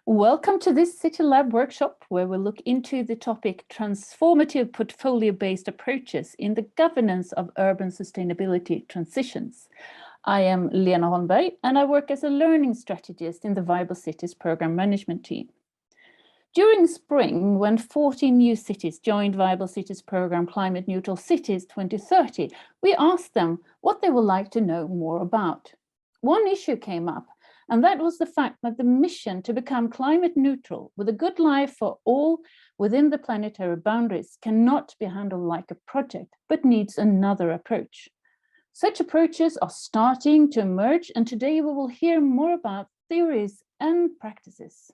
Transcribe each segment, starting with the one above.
Welcome to this City Lab workshop, where we'll look into the topic Transformative Portfolio-Based Approaches in the Governance of Urban Sustainability Transitions. I am Lena Holmberg, and I work as a learning strategist in the Viable Cities program management team. During spring, when 14 new cities joined Viable Cities program Climate Neutral Cities 2030, we asked them what they would like to know more about. One issue came up, and that was the fact that the mission to become climate neutral with a good life for all within the planetary boundaries cannot be handled like a project, but needs another approach. Such approaches are starting to emerge, and today we will hear more about theories and practices.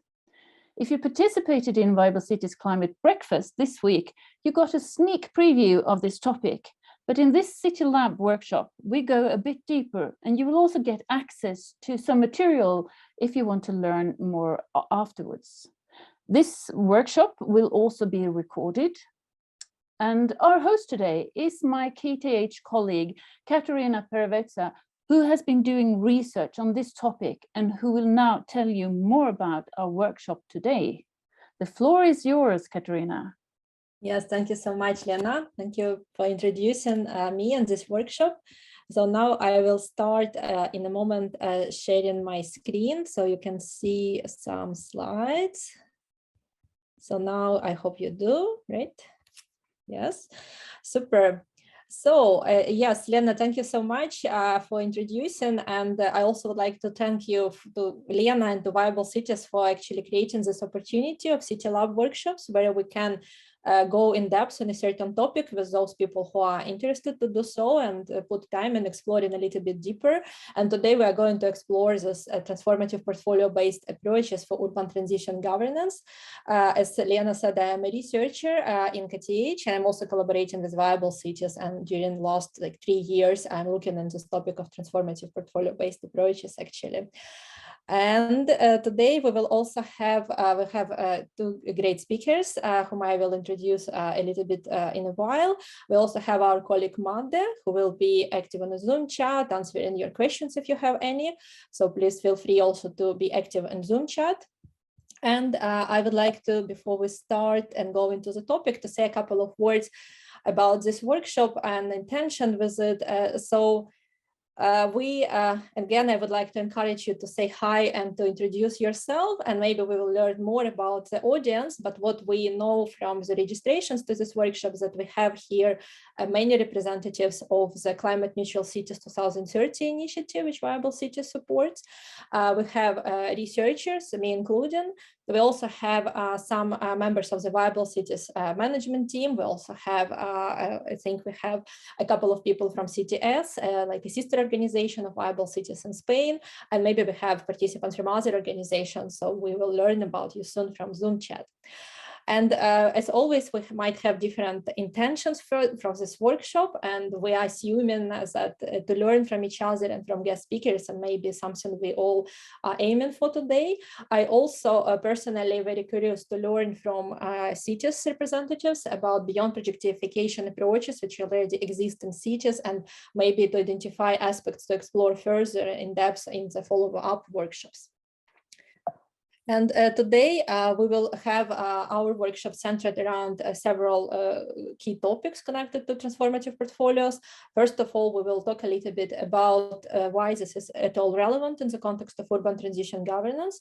If you participated in Viable Cities Climate Breakfast this week, you got a sneak preview of this topic. But in this City Lab workshop, we go a bit deeper, and you will also get access to some material if you want to learn more afterwards. This workshop will also be recorded. And our host today is my KTH colleague, Kateryna Pereverza, who has been doing research on this topic and who will now tell you more about our workshop today. The floor is yours, Kateryna. Yes, thank you so much, Lena. Thank you for introducing me and this workshop. So now I will start in a moment sharing my screen so you can see some slides. So now I hope you do, right? Yes, super. So yes, Lena, thank you so much for introducing, and I also would like to thank you to Lena and to Viable Cities for actually creating this opportunity of City Lab workshops where we can go in depth on a certain topic with those people who are interested to do so and put time and explore it a little bit deeper. And today we are going to explore this transformative portfolio-based approaches for urban transition governance. As Lena said, I am a researcher in KTH, and I'm also collaborating with Viable Cities. And during the last 3 years, I'm looking at this topic of transformative portfolio-based approaches, actually. And today we will also have two great speakers whom I will introduce a little bit in a while. We also have our colleague Mande, who will be active on the Zoom chat, answering your questions if you have any. So please feel free also to be active in Zoom chat. And I would like to, before we start and go into the topic, to say a couple of words about this workshop and intention with it. Again, I would like to encourage you to say hi and to introduce yourself, and maybe we will learn more about the audience. But what we know from the registrations to this workshop is that we have here many representatives of the Climate Neutral Cities 2030 initiative, which Viable Cities supports. We have researchers, me including. We also have some members of the Viable Cities management team. We also have, I think we have a couple of people from CTS, like a sister organization of Viable Cities in Spain, and maybe we have participants from other organizations. So we will learn about you soon from Zoom chat. And as always, we might have different intentions from this workshop, and we are assuming that to learn from each other and from guest speakers, and maybe something we all are aiming for today. I also personally very curious to learn from cities representatives about beyond projectification approaches which already exist in cities, and maybe to identify aspects to explore further in depth in the follow-up workshops. And today we will have our workshop centered around several key topics connected to transformative portfolios. First of all, we will talk a little bit about why this is at all relevant in the context of urban transition governance.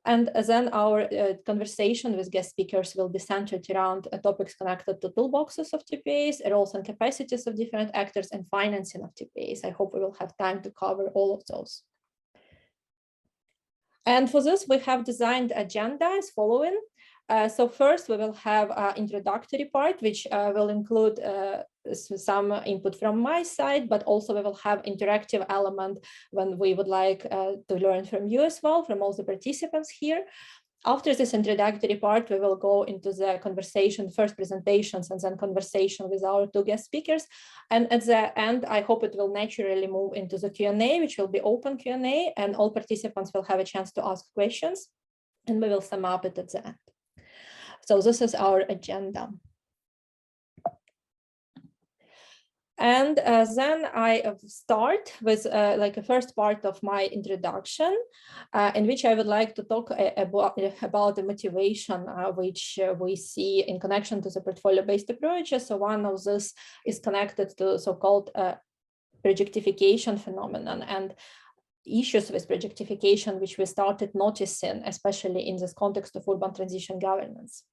And then our conversation with guest speakers will be centered around topics connected to toolboxes of TPAs, roles and capacities of different actors, and financing of TPAs. I hope we will have time to cover all of those. And for this, we have designed agenda as following. So first, we will have an introductory part, which will include some input from my side, but also we will have interactive element when we would like to learn from you as well, from all the participants here. After this introductory part, we will go into the conversation, first presentations, and then conversation with our two guest speakers. And at the end, I hope it will naturally move into the Q&A, which will be open Q&A, and all participants will have a chance to ask questions, and we will sum up it at the end. So this is our agenda. And then I start with like a first part of my introduction, in which I would like to talk about the motivation which we see in connection to the portfolio-based approaches. So one of this is connected to so-called projectification phenomenon and issues with projectification, which we started noticing, especially in this context of urban transition governance.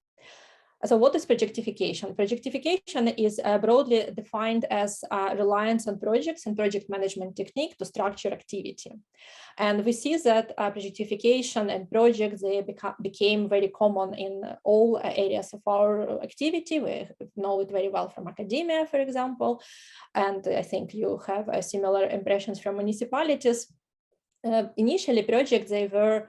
So what is projectification? Projectification is broadly defined as reliance on projects and project management technique to structure activity. And we see that projectification and projects, they became very common in all areas of our activity. We know it very well from academia, for example. And I think you have similar impressions from municipalities. Initially, projects, they were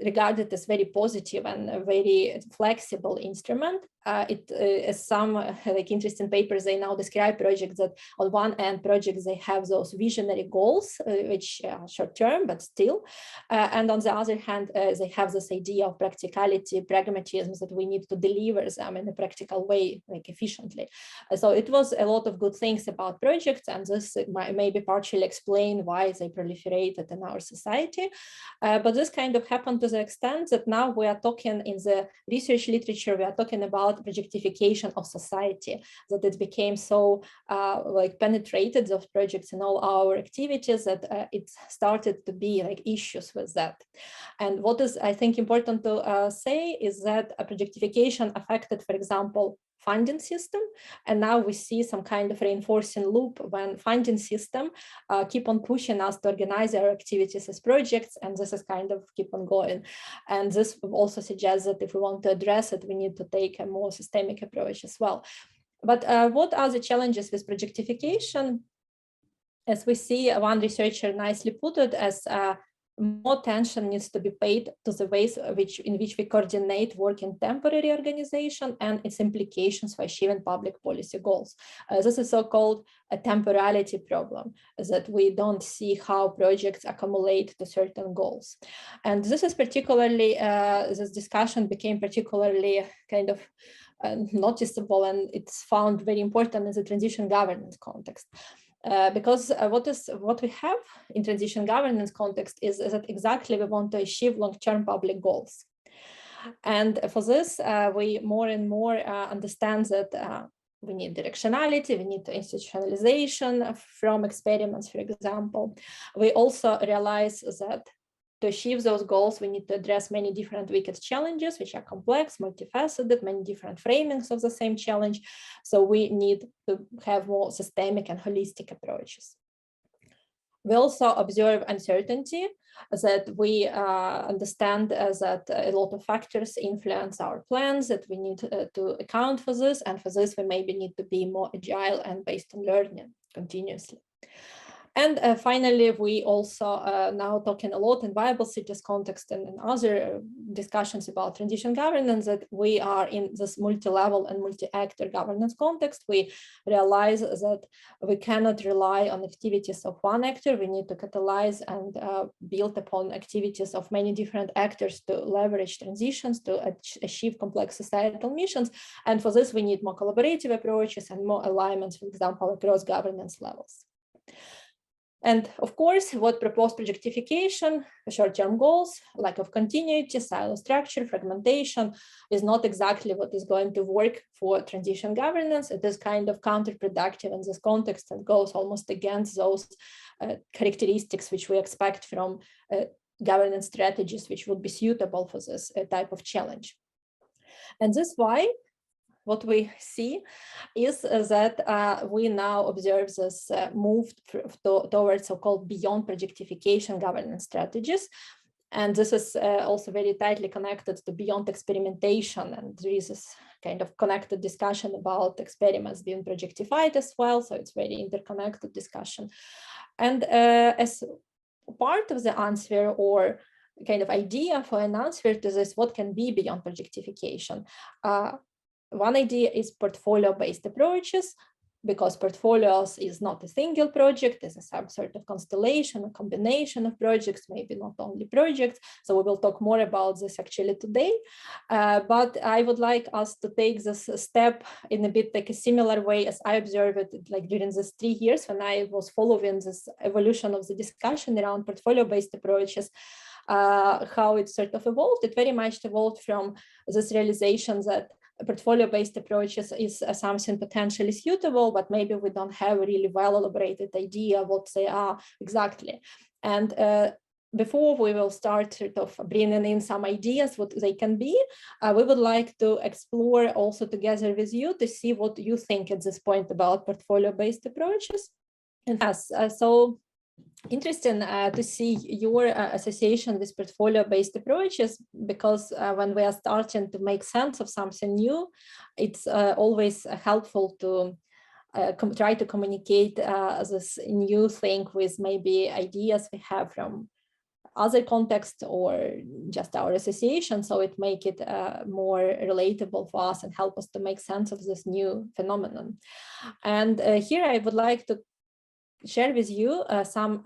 regarded as very positive and a very flexible instrument. As some like interesting papers, they now describe projects that on one end, projects, they have those visionary goals, which are short term, but still. And on the other hand, they have this idea of practicality, pragmatism, that we need to deliver them in a practical way, like efficiently. So it was a lot of good things about projects, and this might maybe partially explain why they proliferated in our society. But this kind of happened to the extent that now we are talking in the research literature, we are talking about projectification of society, that it became so like penetrated those projects in all our activities that it started to be like issues with that. And what is, I think, important to say is that a projectification affected, for example, funding system, and now we see some kind of reinforcing loop when funding system keep on pushing us to organize our activities as projects, and this is kind of keep on going. And this also suggests that if we want to address it, we need to take a more systemic approach as well. But what are the challenges with projectification? As we see, one researcher nicely put it as more attention needs to be paid to the ways in which we coordinate work in temporary organization and its implications for achieving public policy goals. This is so-called a temporality problem, that we don't see how projects accumulate to certain goals. And this is particularly, this discussion became particularly kind of noticeable, and it's found very important in the transition governance context. Because what we have in transition governance context is that exactly we want to achieve long-term public goals. And for this, we more and more understand that we need directionality, we need institutionalization from experiments, for example. We also realize that to achieve those goals, we need to address many different wicked challenges, which are complex, multifaceted, many different framings of the same challenge. So we need to have more systemic and holistic approaches. We also observe uncertainty, that we understand that a lot of factors influence our plans, that we need to account for this. And for this, we maybe need to be more agile and based on learning continuously. And finally, we also now talking a lot in viable cities context and in other discussions about transition governance, that we are in this multi-level and multi-actor governance context. We realize that we cannot rely on activities of one actor. We need to catalyze and build upon activities of many different actors to leverage transitions to achieve complex societal missions. And for this, we need more collaborative approaches and more alignments, for example, across governance levels. And of course, what proposed projectification, short-term goals, lack of continuity, silo structure, fragmentation is not exactly what is going to work for transition governance. It is kind of counterproductive in this context and goes almost against those characteristics which we expect from governance strategies which would be suitable for this type of challenge. And this is why what we see is that we now observe this move towards so-called beyond projectification governance strategies. And this is also very tightly connected to beyond experimentation. And there is this kind of connected discussion about experiments being projectified as well. So it's very interconnected discussion. And as part of the answer, or kind of idea for an answer to this, what can be beyond projectification? One idea is portfolio-based approaches, because portfolios is not a single project, it's some sort of constellation, a combination of projects, maybe not only projects. So we will talk more about this actually today. But I would like us to take this step in a bit like a similar way as I observed it like during these 3 years when I was following this evolution of the discussion around portfolio-based approaches. How it sort of evolved. It very much evolved from this realization that portfolio-based approaches is something potentially suitable, but maybe we don't have a really well elaborated idea what they are exactly. And before we will start sort of bringing in some ideas what they can be, we would like to explore also together with you to see what you think at this point about portfolio-based approaches. And so interesting to see your association with portfolio-based approaches, because when we are starting to make sense of something new, it's always helpful to try to communicate this new thing with maybe ideas we have from other contexts or just our association, so it make it more relatable for us and help us to make sense of this new phenomenon. And here I would like to share with you some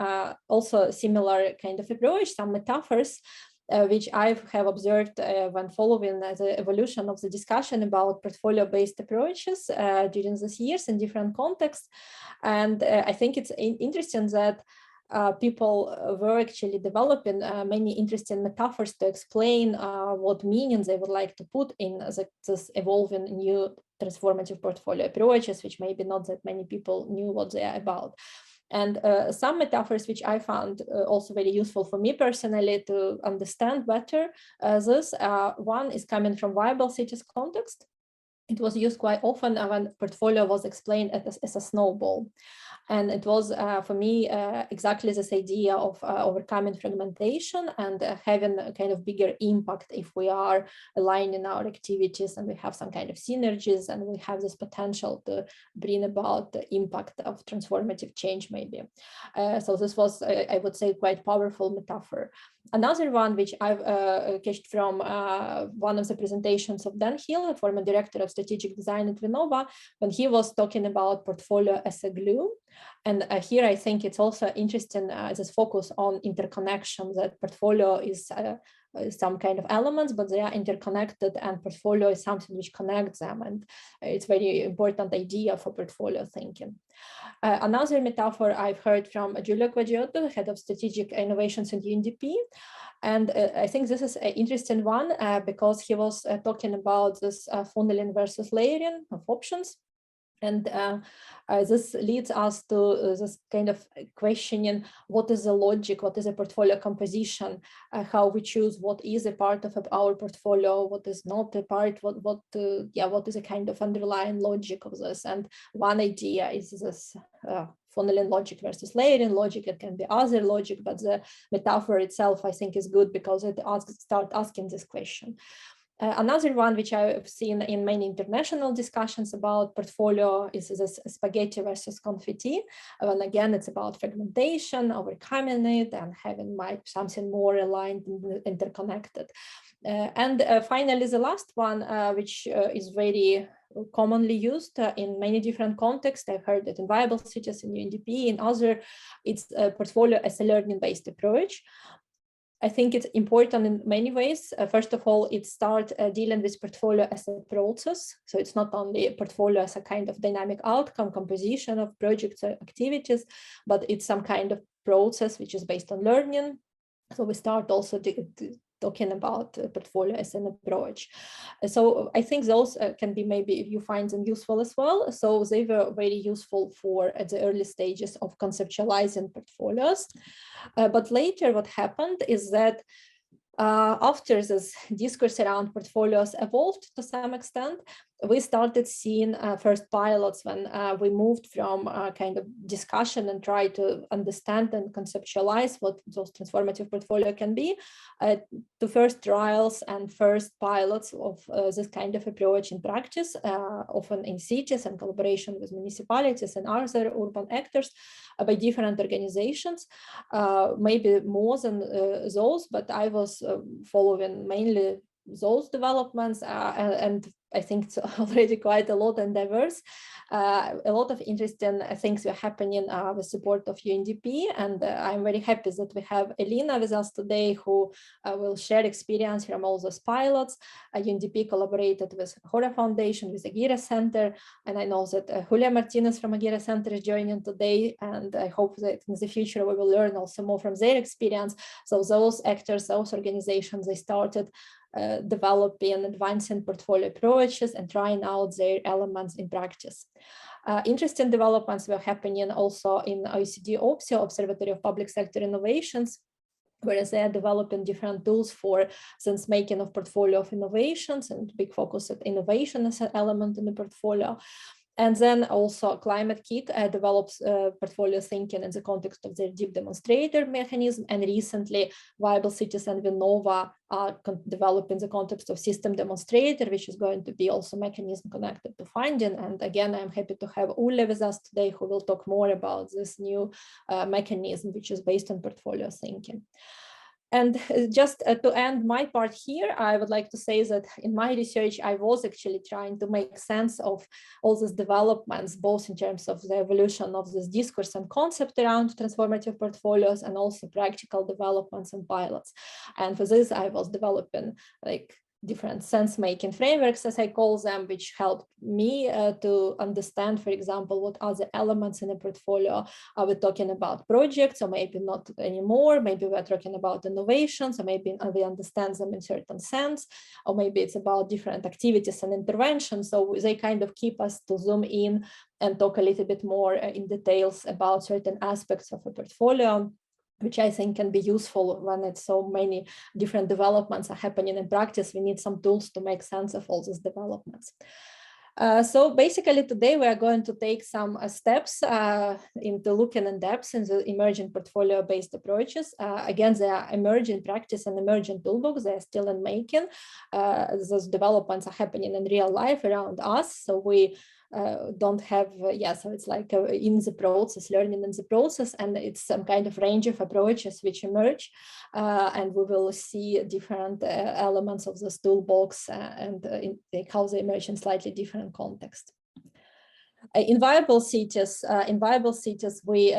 also similar kind of approach, some metaphors which I have observed when following the evolution of the discussion about portfolio-based approaches during these years in different contexts. And I think it's interesting that people were actually developing many interesting metaphors to explain what meanings they would like to put in this evolving new transformative portfolio approaches, which maybe not that many people knew what they are about. And some metaphors which I found also very useful for me personally to understand better this. One is coming from viable cities context. It was used quite often when portfolio was explained as a snowball. And it was, for me, exactly this idea of overcoming fragmentation and having a kind of bigger impact if we are aligning our activities and we have some kind of synergies and we have this potential to bring about the impact of transformative change, maybe. So this was, I would say, quite powerful metaphor. Another one, which I've catched from one of the presentations of Dan Hill, former director of strategic design at Vinnova, when he was talking about portfolio as a glue. And here I think it's also interesting this focus on interconnection, that portfolio is some kind of elements, but they are interconnected, and portfolio is something which connects them. And it's very important idea for portfolio thinking. Another metaphor I've heard from Giulio Quagiotto, head of strategic innovations in UNDP. And I think this is an interesting one because he was talking about this funneling versus layering of options. And this leads us to this kind of questioning, what is the logic, what is a portfolio composition, how we choose what is a part of our portfolio, what is not a part, what is a kind of underlying logic of this. And one idea is this funneling logic versus layering logic. It can be other logic, but the metaphor itself, I think, is good because it starts asking this question. Another one which I've seen in many international discussions about portfolio is this spaghetti versus confetti. And again, it's about fragmentation, overcoming it, and having something more aligned and interconnected. And finally, the last one, which is very commonly used in many different contexts. I've heard it in viable cities, in UNDP, in other, it's a portfolio as a learning-based approach. I think it's important in many ways. First of all, it starts dealing with portfolio as a process. So it's not only a portfolio as a kind of dynamic outcome, composition of projects or activities, but it's some kind of process which is based on learning. So we start also talking about portfolio as an approach. So I think those can be, maybe if you find them useful as well. So they were very useful for at the early stages of conceptualizing portfolios. But later what happened is that after this discourse around portfolios evolved to some extent, we started seeing first pilots when we moved from kind of discussion and try to understand and conceptualize what those transformative portfolio can be, to first trials and first pilots of this kind of approach in practice, often in cities and collaboration with municipalities and other urban actors by different organizations, maybe more than those, but I was following mainly those developments, and I think it's already quite a lot and diverse. A lot of interesting things were happening with support of UNDP, and I'm very happy that we have Elina with us today, who will share experience from all those pilots. UNDP collaborated with Hora Foundation, with the Gira Center, and I know that Julia Martinez from Gira Center is joining today, and I hope that in the future we will learn also more from their experience. So those actors, those organizations, they started developing, advancing portfolio approaches and trying out their elements in practice. Interesting developments were happening also in OECD OPSI, Observatory of Public Sector Innovations, whereas they are developing different tools for sense making of portfolio of innovations, and big focus at innovation as an element in the portfolio. And then also Climate KIC develops portfolio thinking in the context of their deep demonstrator mechanism. And recently, Viable Cities and Vinnova are developing the context of system demonstrator, which is going to be also mechanism connected to funding. And again, I'm happy to have Olle with us today, who will talk more about this new mechanism, which is based on portfolio thinking. And just to end my part here, I would like to say that in my research, I was actually trying to make sense of all these developments, both in terms of the evolution of this discourse and concept around transformative portfolios, and also practical developments and pilots. And for this, I was developing like different sense-making frameworks, as I call them, which helped me to understand, for example, what are the elements in a portfolio. Are we talking about projects, or maybe not anymore? Maybe we're talking about innovations, or maybe we understand them in certain sense, or maybe it's about different activities and interventions. So they kind of keep us to zoom in and talk a little bit more in details about certain aspects of a portfolio, which I think can be useful when it's so many different developments are happening in practice. We need some tools to make sense of all these developments. So basically today we are going to take some steps into looking in depth in the emerging portfolio-based approaches. Again, they are emerging practice and emerging toolbox. They are still in making. Those developments are happening in real life around us. So we don't have, so it's like in the process, learning in the process, and it's some kind of range of approaches which emerge, and we will see different elements of this toolbox and how they emerge in slightly different context. In viable cities, we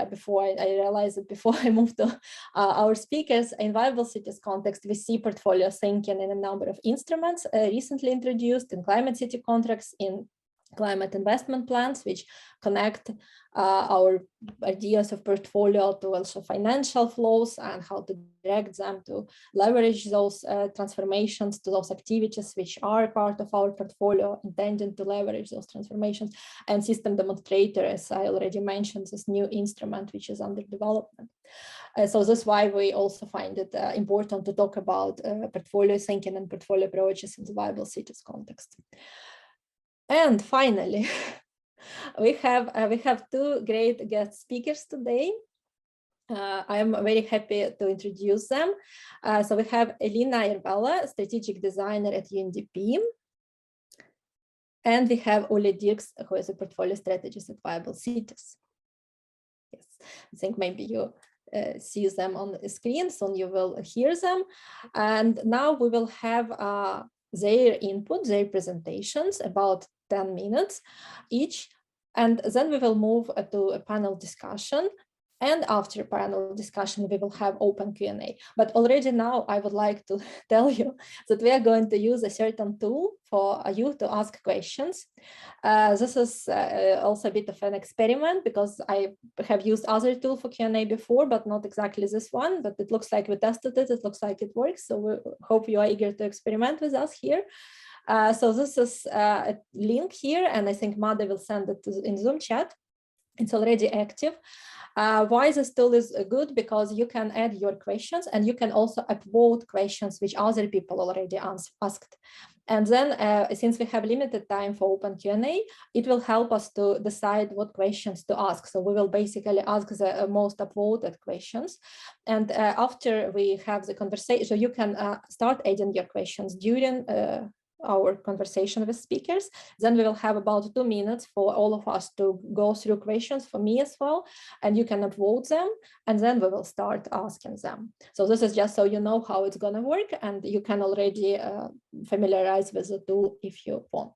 before I realized it, before I moved to our speakers, in viable cities context, we see portfolio thinking in a number of instruments recently introduced in climate city contracts, in climate investment plans, which connect our ideas of portfolio to also financial flows and how to direct them to leverage those transformations to those activities which are part of our portfolio, intended to leverage those transformations, and system demonstrator, as I already mentioned, this new instrument which is under development. So that's why we also find it important to talk about portfolio thinking and portfolio approaches in the viable cities context. And finally, we have two great guest speakers today. I am very happy to introduce them. So we have Elina Järvelä, strategic designer at UNDP, and we have Olle Dierks, who is a portfolio strategist at Viable Cities. Yes, I think maybe you see them on the screen, so you will hear them. And now we will have their input, their presentations, about 10 minutes each, and then we will move to a panel discussion. And after panel discussion, we will have open Q&A. But already now, I would like to tell you that we are going to use a certain tool for you to ask questions. This is also a bit of an experiment, because I have used other tool for Q&A before, but not exactly this one. But it looks like we tested it. It looks like it works. So we hope you are eager to experiment with us here. So this is a link here, and I think Mada will send it in Zoom chat. It's already active. Why this tool is good? Because you can add your questions, and you can also upvote questions which other people already asked. And then since we have limited time for open Q&A, it will help us to decide what questions to ask. So we will basically ask the most upvoted questions. And after we have the conversation, so you can start adding your questions during our conversation with speakers. Then we will have about 2 minutes for all of us to go through questions, for me as well, and you can upvote them, and then we will start asking them. So this is just so you know how it's going to work, and you can already familiarize with the tool if you want.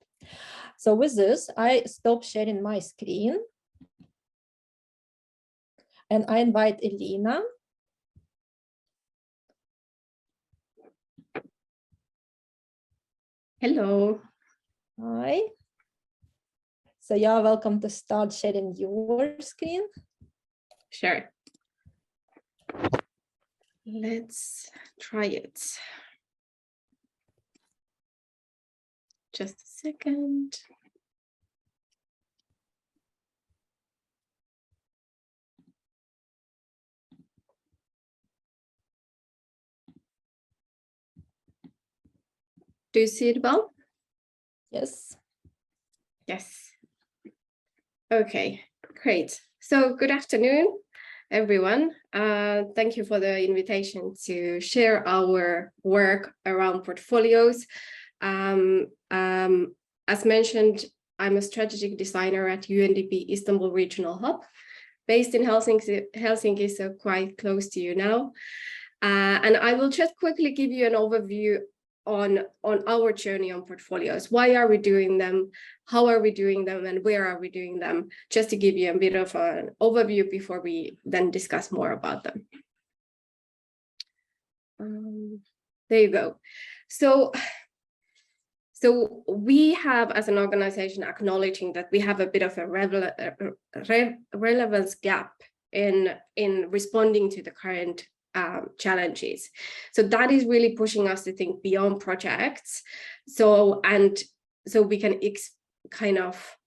So with this, I stop sharing my screen. And I invite Elina. Hello. Hi. So you're welcome to start sharing your screen. Sure. Let's try it. Just a second. Do you see it well? Yes. Yes. Okay, great. So good afternoon, everyone. Thank you for the invitation to share our work around portfolios. As mentioned, I'm a strategic designer at UNDP Istanbul Regional Hub, based in Helsinki, so quite close to you now. And I will just quickly give you an overview on our journey on portfolios. Why are we doing them? How are we doing them? And where are we doing them? Just to give you a bit of an overview before we then discuss more about them. There you go. So we have, as an organization, acknowledging that we have a bit of a relevance gap in responding to the current challenges. So that is really pushing us to think beyond projects. So we can kind of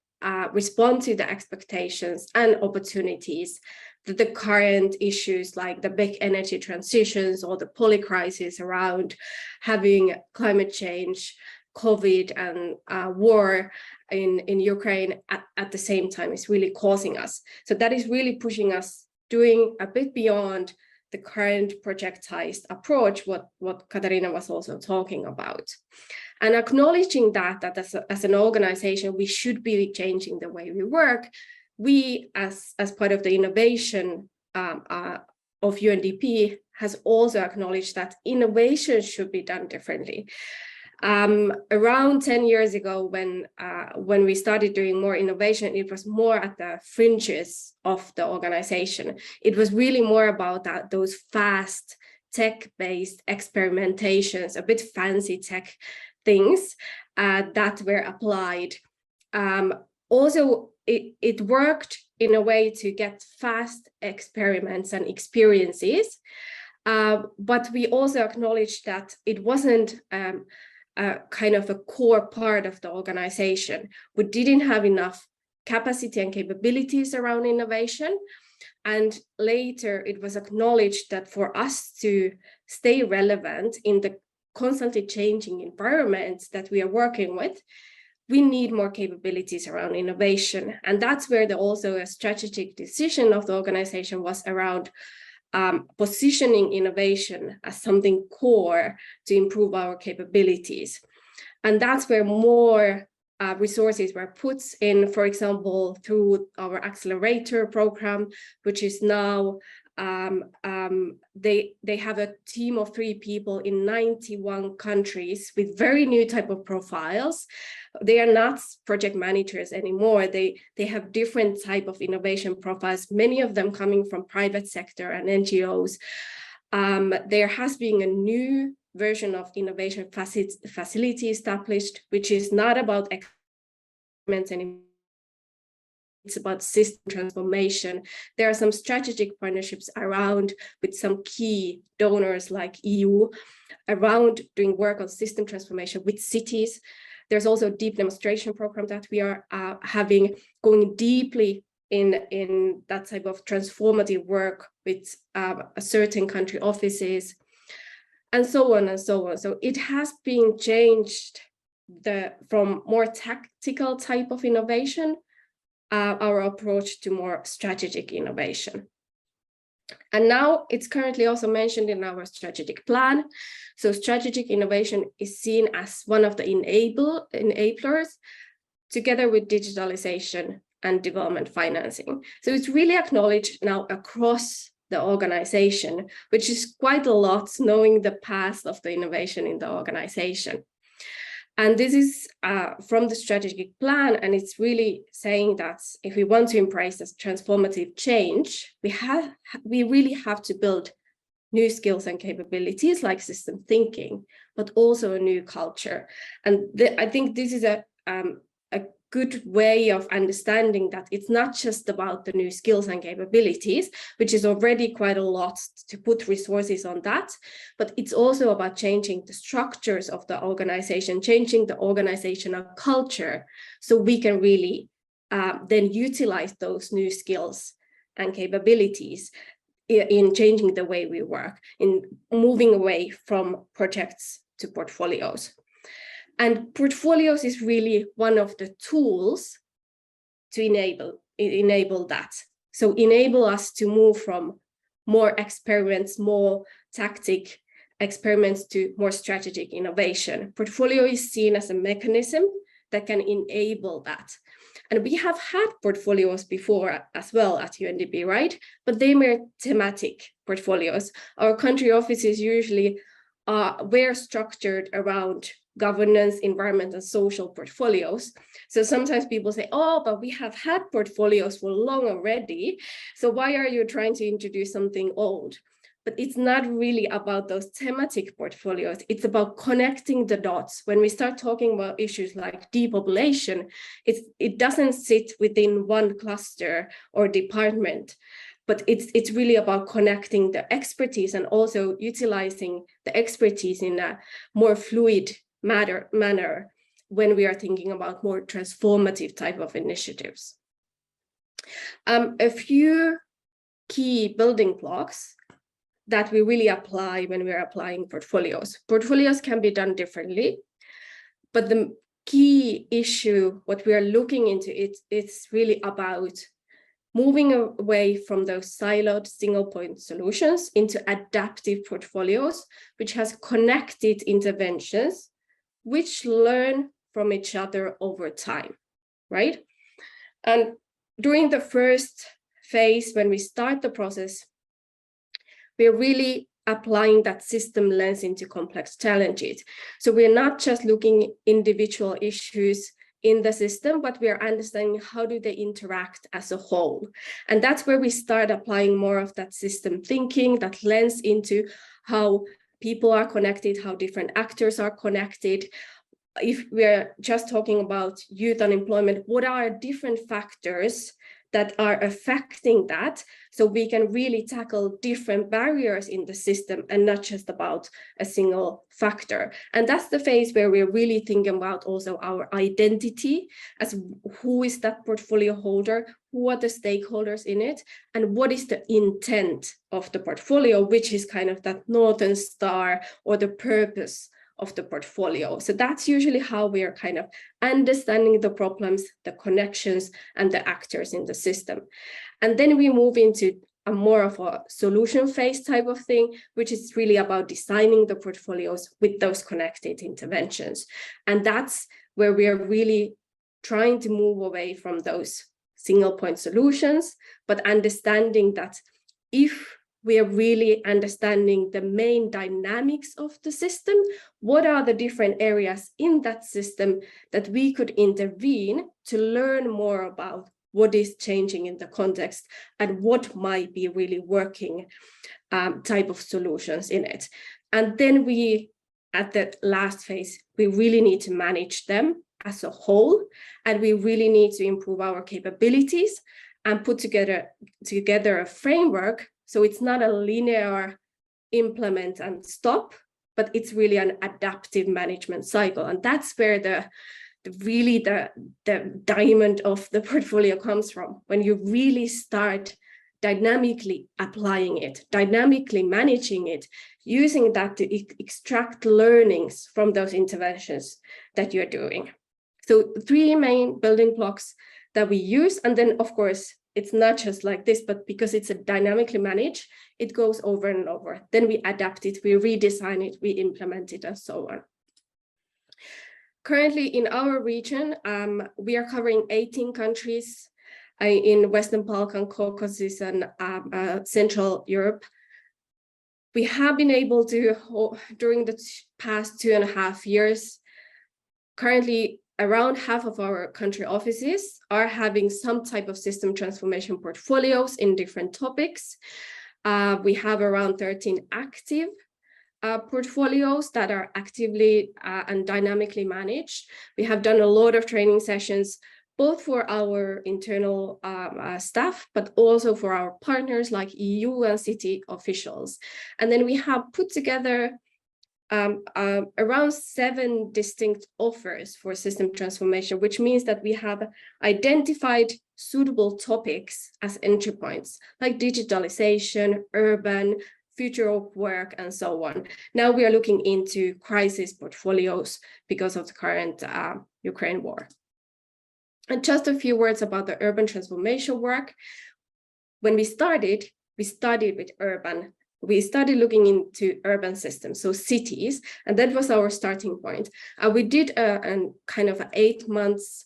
respond to the expectations and opportunities that the current issues like the big energy transitions or the polycrisis around having climate change, COVID and war in Ukraine at the same time is really causing us. So that is really pushing us doing a bit beyond the current projectized approach, what Kateryna was also talking about. And acknowledging that as an organization, we should be changing the way we work. We, as part of the innovation of UNDP, has also acknowledged that innovation should be done differently. Around 10 years ago, when we started doing more innovation, it was more at the fringes of the organization. It was really more about those fast tech-based experimentations, a bit fancy tech things that were applied. Also, it worked in a way to get fast experiments and experiences, but we also acknowledged that it wasn't kind of a core part of the organization. We didn't have enough capacity and capabilities around innovation. And later it was acknowledged that for us to stay relevant in the constantly changing environments that we are working with, we need more capabilities around innovation. And that's where also a strategic decision of the organization was around positioning innovation as something core to improve our capabilities. And that's where more resources were put in, for example, through our accelerator program, which is now, they have a team of 3 people in 91 countries with very new type of profiles. They are not project managers anymore. They have different type of innovation profiles, many of them coming from private sector and NGOs. There has been a new version of innovation facility established, which is not about experiments anymore. It's about system transformation. There are some strategic partnerships around with some key donors like EU around doing work on system transformation with cities. There's also a deep demonstration program that we are having, going deeply in that type of transformative work with a certain country offices, and so on and so on. So it has been changed from more tactical type of innovation, our approach to more strategic innovation. And now it's currently also mentioned in our strategic plan. So strategic innovation is seen as one of the enablers together with digitalization and development financing. So it's really acknowledged now across the organization, which is quite a lot, knowing the past of the innovation in the organization. And this is from the strategic plan, and it's really saying that if we want to embrace this transformative change, we really have to build new skills and capabilities like system thinking, but also a new culture. And I think this is a good way of understanding that it's not just about the new skills and capabilities, which is already quite a lot to put resources on that, but it's also about changing the structures of the organization, changing the organizational culture, so we can really then utilize those new skills and capabilities in changing the way we work, in moving away from projects to portfolios. And portfolios is really one of the tools to enable that. So enable us to move from more experiments, more tactic experiments to more strategic innovation. Portfolio is seen as a mechanism that can enable that. And we have had portfolios before as well at UNDP, right? But they were thematic portfolios. Our country offices usually were structured around governance, environment, and social portfolios. So sometimes people say, oh, but we have had portfolios for long already, so why are you trying to introduce something old? But it's not really about those thematic portfolios. It's about connecting the dots. When we start talking about issues like depopulation, it doesn't sit within one cluster or department, but it's really about connecting the expertise and also utilizing the expertise in a more fluid manner when we are thinking about more transformative type of initiatives. A few key building blocks that we really apply when we're applying portfolios. Portfolios can be done differently, but the key issue, what we are looking into, it's really about moving away from those siloed single point solutions into adaptive portfolios, which has connected interventions, which learn from each other over time, right? And during the first phase, when we start the process, we're really applying that system lens into complex challenges. So we're not just looking individual issues in the system, but we are understanding how do they interact as a whole. And that's where we start applying more of that system thinking, that lens into how people are connected, how different actors are connected. If we're just talking about youth unemployment, what are different factors that are affecting that, so we can really tackle different barriers in the system and not just about a single factor. And that's the phase where we're really thinking about also our identity, as who is that portfolio holder, who are the stakeholders in it, and what is the intent of the portfolio, which is kind of that Northern Star or the purpose of the portfolio. So that's usually how we are kind of understanding the problems, the connections, and the actors in the system. And then we move into a more of a solution phase type of thing, which is really about designing the portfolios with those connected interventions. And that's where we are really trying to move away from those single point solutions, but understanding that if we are really understanding the main dynamics of the system, what are the different areas in that system that we could intervene to learn more about what is changing in the context and what might be really working type of solutions in it. And then we, at the last phase, we really need to manage them as a whole, and we really need to improve our capabilities and put together a framework. So it's not a linear implement and stop, but it's really an adaptive management cycle. And that's where the diamond of the portfolio comes from, when you really start dynamically applying it, dynamically managing it, using that to extract learnings from those interventions that you're doing. So 3 main building blocks that we use, and then of course, it's not just like this, but because it's a dynamically managed, it goes over and over. Then we adapt it, we redesign it, we implement it, and so on. Currently in our region, we are covering 18 countries in Western Balkan, Caucasus, and Central Europe. We have been able to, during the past 2.5 years, currently around half of our country offices are having some type of system transformation portfolios in different topics. We have around 13 active portfolios that are actively and dynamically managed. We have done a lot of training sessions, both for our internal staff, but also for our partners like EU and city officials. And then we have put together around 7 distinct offers for system transformation, which means that we have identified suitable topics as entry points, like digitalization, urban, future of work, and so on. Now we are looking into crisis portfolios because of the current Ukraine war. And just a few words about the urban transformation work. When we started with urban. We started looking into urban systems, so cities, and that was our starting point. We did a kind of 8 months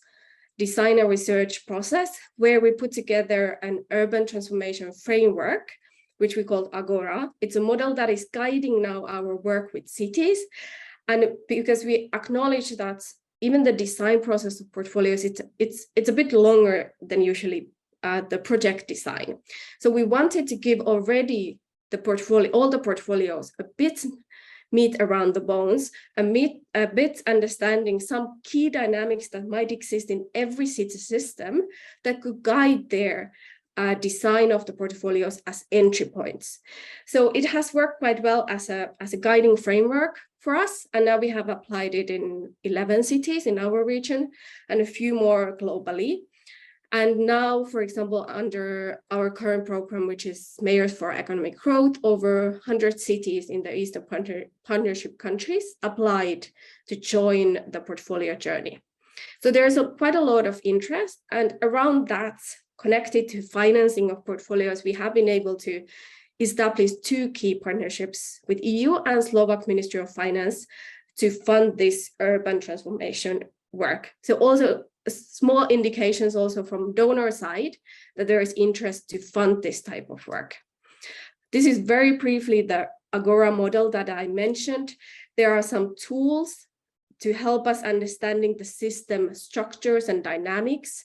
design and research process where we put together an urban transformation framework, which we called Agora. It's a model that is guiding now our work with cities. And because we acknowledge that even the design process of portfolios, it's a bit longer than usually the project design. So we wanted to give already all the portfolios a bit meat around the bones, a bit understanding some key dynamics that might exist in every city system that could guide their design of the portfolios as entry points. So it has worked quite well as a guiding framework for us, and now we have applied it in 11 cities in our region and a few more globally. And now, for example, under our current program, which is Mayors for Economic Growth, over 100 cities in the Eastern Partnership countries applied to join the portfolio journey. So there's quite a lot of interest, and around that, connected to financing of portfolios, we have been able to establish 2 key partnerships with EU and Slovak Ministry of Finance to fund this urban transformation work. So also small indications also from donor side that there is interest to fund this type of work. This is very briefly the Agora model that I mentioned. There are some tools to help us understanding the system structures and dynamics,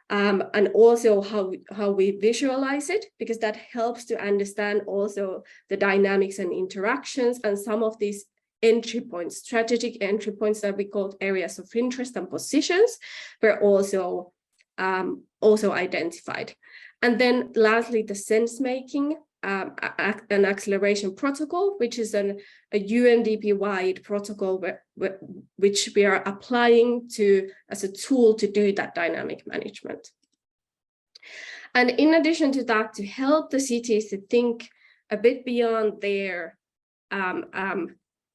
and also how we visualize it, because that helps to understand also the dynamics and interactions and some of these entry points, strategic entry points that we call areas of interest and positions were also identified. And then lastly, the sense-making an acceleration protocol, which is a UNDP-wide protocol which we are applying as a tool to do that dynamic management. And in addition to that, to help the cities to think a bit beyond their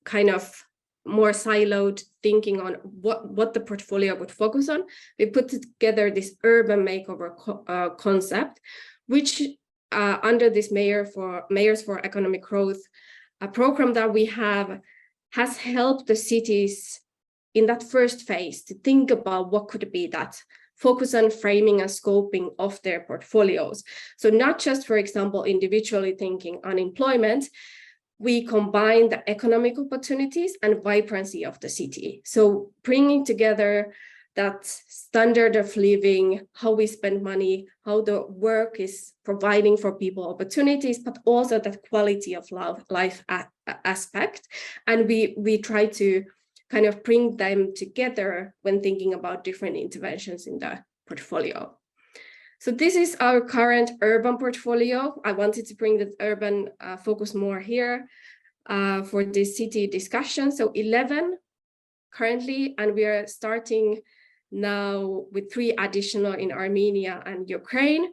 kind of more siloed thinking on what the portfolio would focus on, we put together this urban makeover concept, which under this Mayors for Economic Growth program that we have has helped the cities in that first phase to think about what could be that focus on framing and scoping of their portfolios. So not just, for example, individually thinking unemployment, we combine the economic opportunities and vibrancy of the city. So bringing together that standard of living, how we spend money, how the work is providing for people opportunities, but also that quality of life aspect. And we try to kind of bring them together when thinking about different interventions in the portfolio. So this is our current urban portfolio. I wanted to bring the urban focus more here for this city discussion. So 11 currently, and we are starting now with 3 additional in Armenia and Ukraine.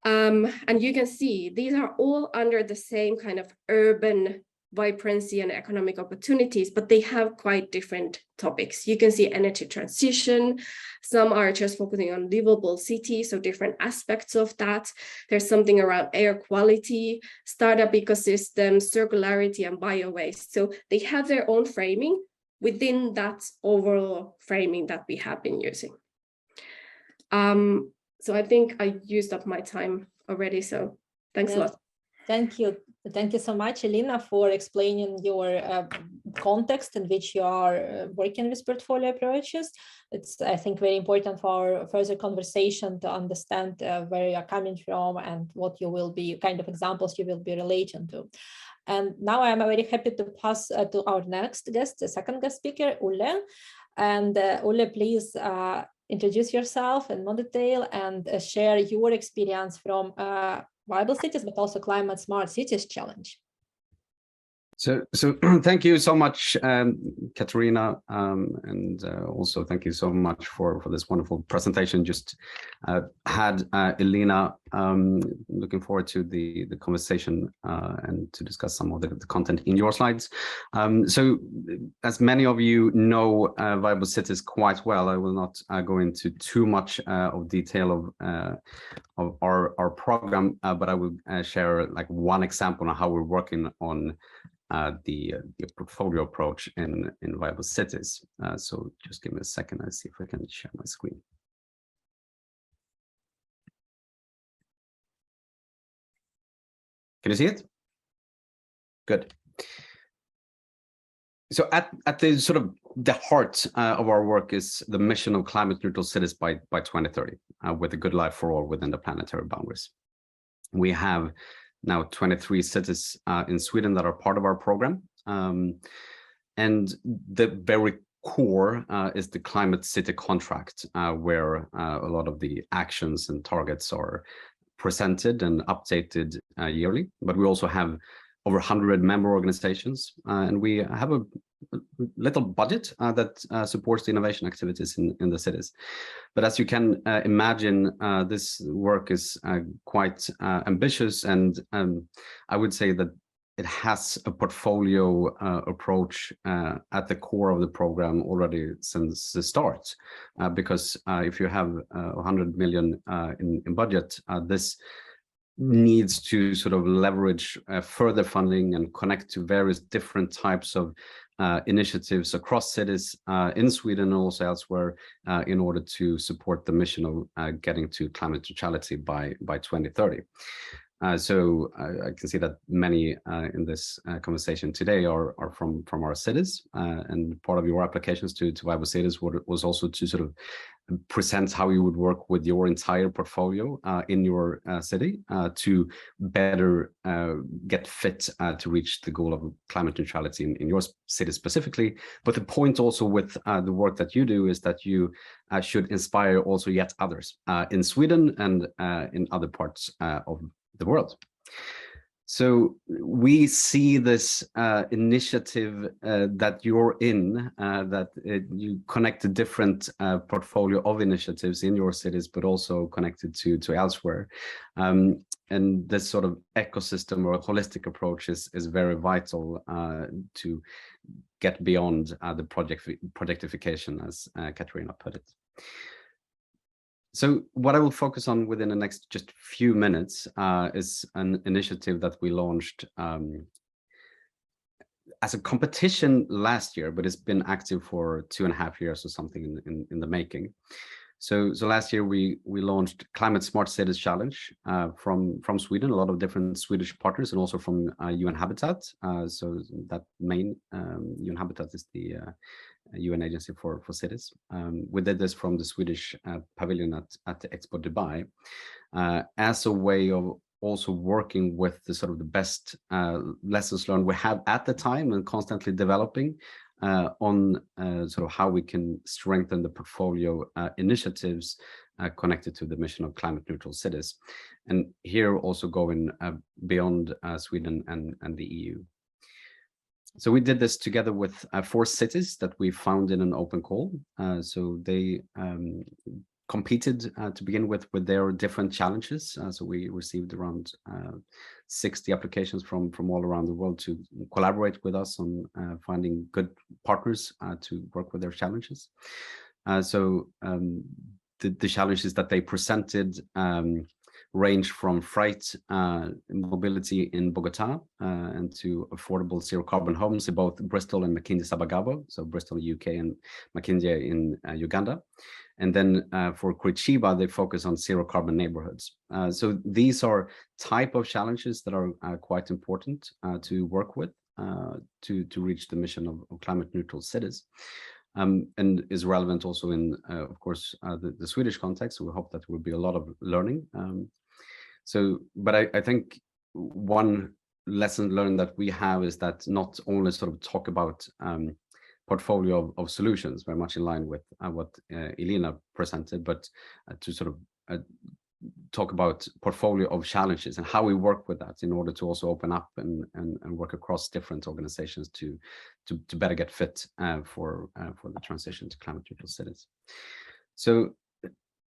And you can see these are all under the same kind of urban vibrancy and economic opportunities, but they have quite different topics. You can see energy transition. Some are just focusing on livable cities, so different aspects of that. There's something around air quality, startup ecosystems, circularity, and bio-waste. So they have their own framing within that overall framing that we have been using. So I think I used up my time already, so thanks a lot. Thank you. Thank you so much, Elina, for explaining your context in which you are working with portfolio approaches. It's, I think, very important for our further conversation to understand where you are coming from and what you will be, kind of examples you will be relating to. And now I'm very happy to pass to our next guest, the second guest speaker, Olle. And Olle, please introduce yourself in more detail and share your experience from viable cities, but also climate smart cities challenge. So thank you so much, Kateryna, and also thank you so much for this wonderful presentation. Just had Elina. Looking forward to the conversation and to discuss some of the content in your slides. So as many of you know viable cities quite well, I will not go into too much of detail of our program, but I will share like one example on how we're working on the portfolio approach in viable cities. So just give me a second. I'll see if I can share my screen. Can you see it? Good. So at the sort of the heart of our work is the mission of climate neutral cities by 2030, with a good life for all within the planetary boundaries. We have now 23 cities in Sweden that are part of our program. And the very core is the climate city contract, where a lot of the actions and targets are presented and updated yearly. But we also have over 100 member organizations, and we have a little budget that supports the innovation activities in the cities. But as you can imagine, this work is quite ambitious, and I would say that it has a portfolio approach at the core of the program already since the start, because if you have 100 million in budget, this needs to sort of leverage further funding and connect to various different types of initiatives across cities in Sweden and also elsewhere in order to support the mission of getting to climate neutrality by 2030. So I can see that many in this conversation today are from our cities, and part of your applications to viable cities was also to sort of present how you would work with your entire portfolio in your city to better get fit to reach the goal of climate neutrality in your city specifically. But the point also with the work that you do is that you should inspire also yet others in Sweden and in other parts of the world. So we see this initiative that you're in, that you connect a different portfolio of initiatives in your cities, but also connected to elsewhere. And this sort of ecosystem or holistic approach is very vital to get beyond the projectification, as Kateryna put it. So what I will focus on within the next just few minutes is an initiative that we launched as a competition last year, but it's been active for 2.5 years or something in the making. So last year we launched Climate Smart Cities Challenge from Sweden, a lot of different Swedish partners, and also from UN Habitat. So that main UN Habitat is the UN agency for cities. We did this from the Swedish pavilion at the Expo Dubai as a way of also working with the sort of the best lessons learned we have at the time and constantly developing on sort of how we can strengthen the portfolio initiatives connected to the mission of climate neutral cities. And here also going beyond Sweden and the EU. So we did this together with 4 cities that we found in an open call. So they competed to begin with their different challenges. So we received around 60 applications from all around the world to collaborate with us on finding good partners to work with their challenges. So the challenges that they presented range from freight mobility in Bogota and to affordable zero carbon homes in both Bristol and Makindye Sabagabo, so Bristol, UK, and Makindye in Uganda. And then for Curitiba, they focus on zero carbon neighborhoods. So these are type of challenges that are quite important to work with to reach the mission of climate neutral cities. And is relevant also in, of course, the Swedish context. So we hope that there will be a lot of learning. But I think one lesson learned that we have is that not only sort of talk about portfolio of solutions, very much in line with what Elina presented, but to sort of talk about portfolio of challenges and how we work with that in order to also open up and work across different organizations to better get fit for the transition to climate neutral cities. So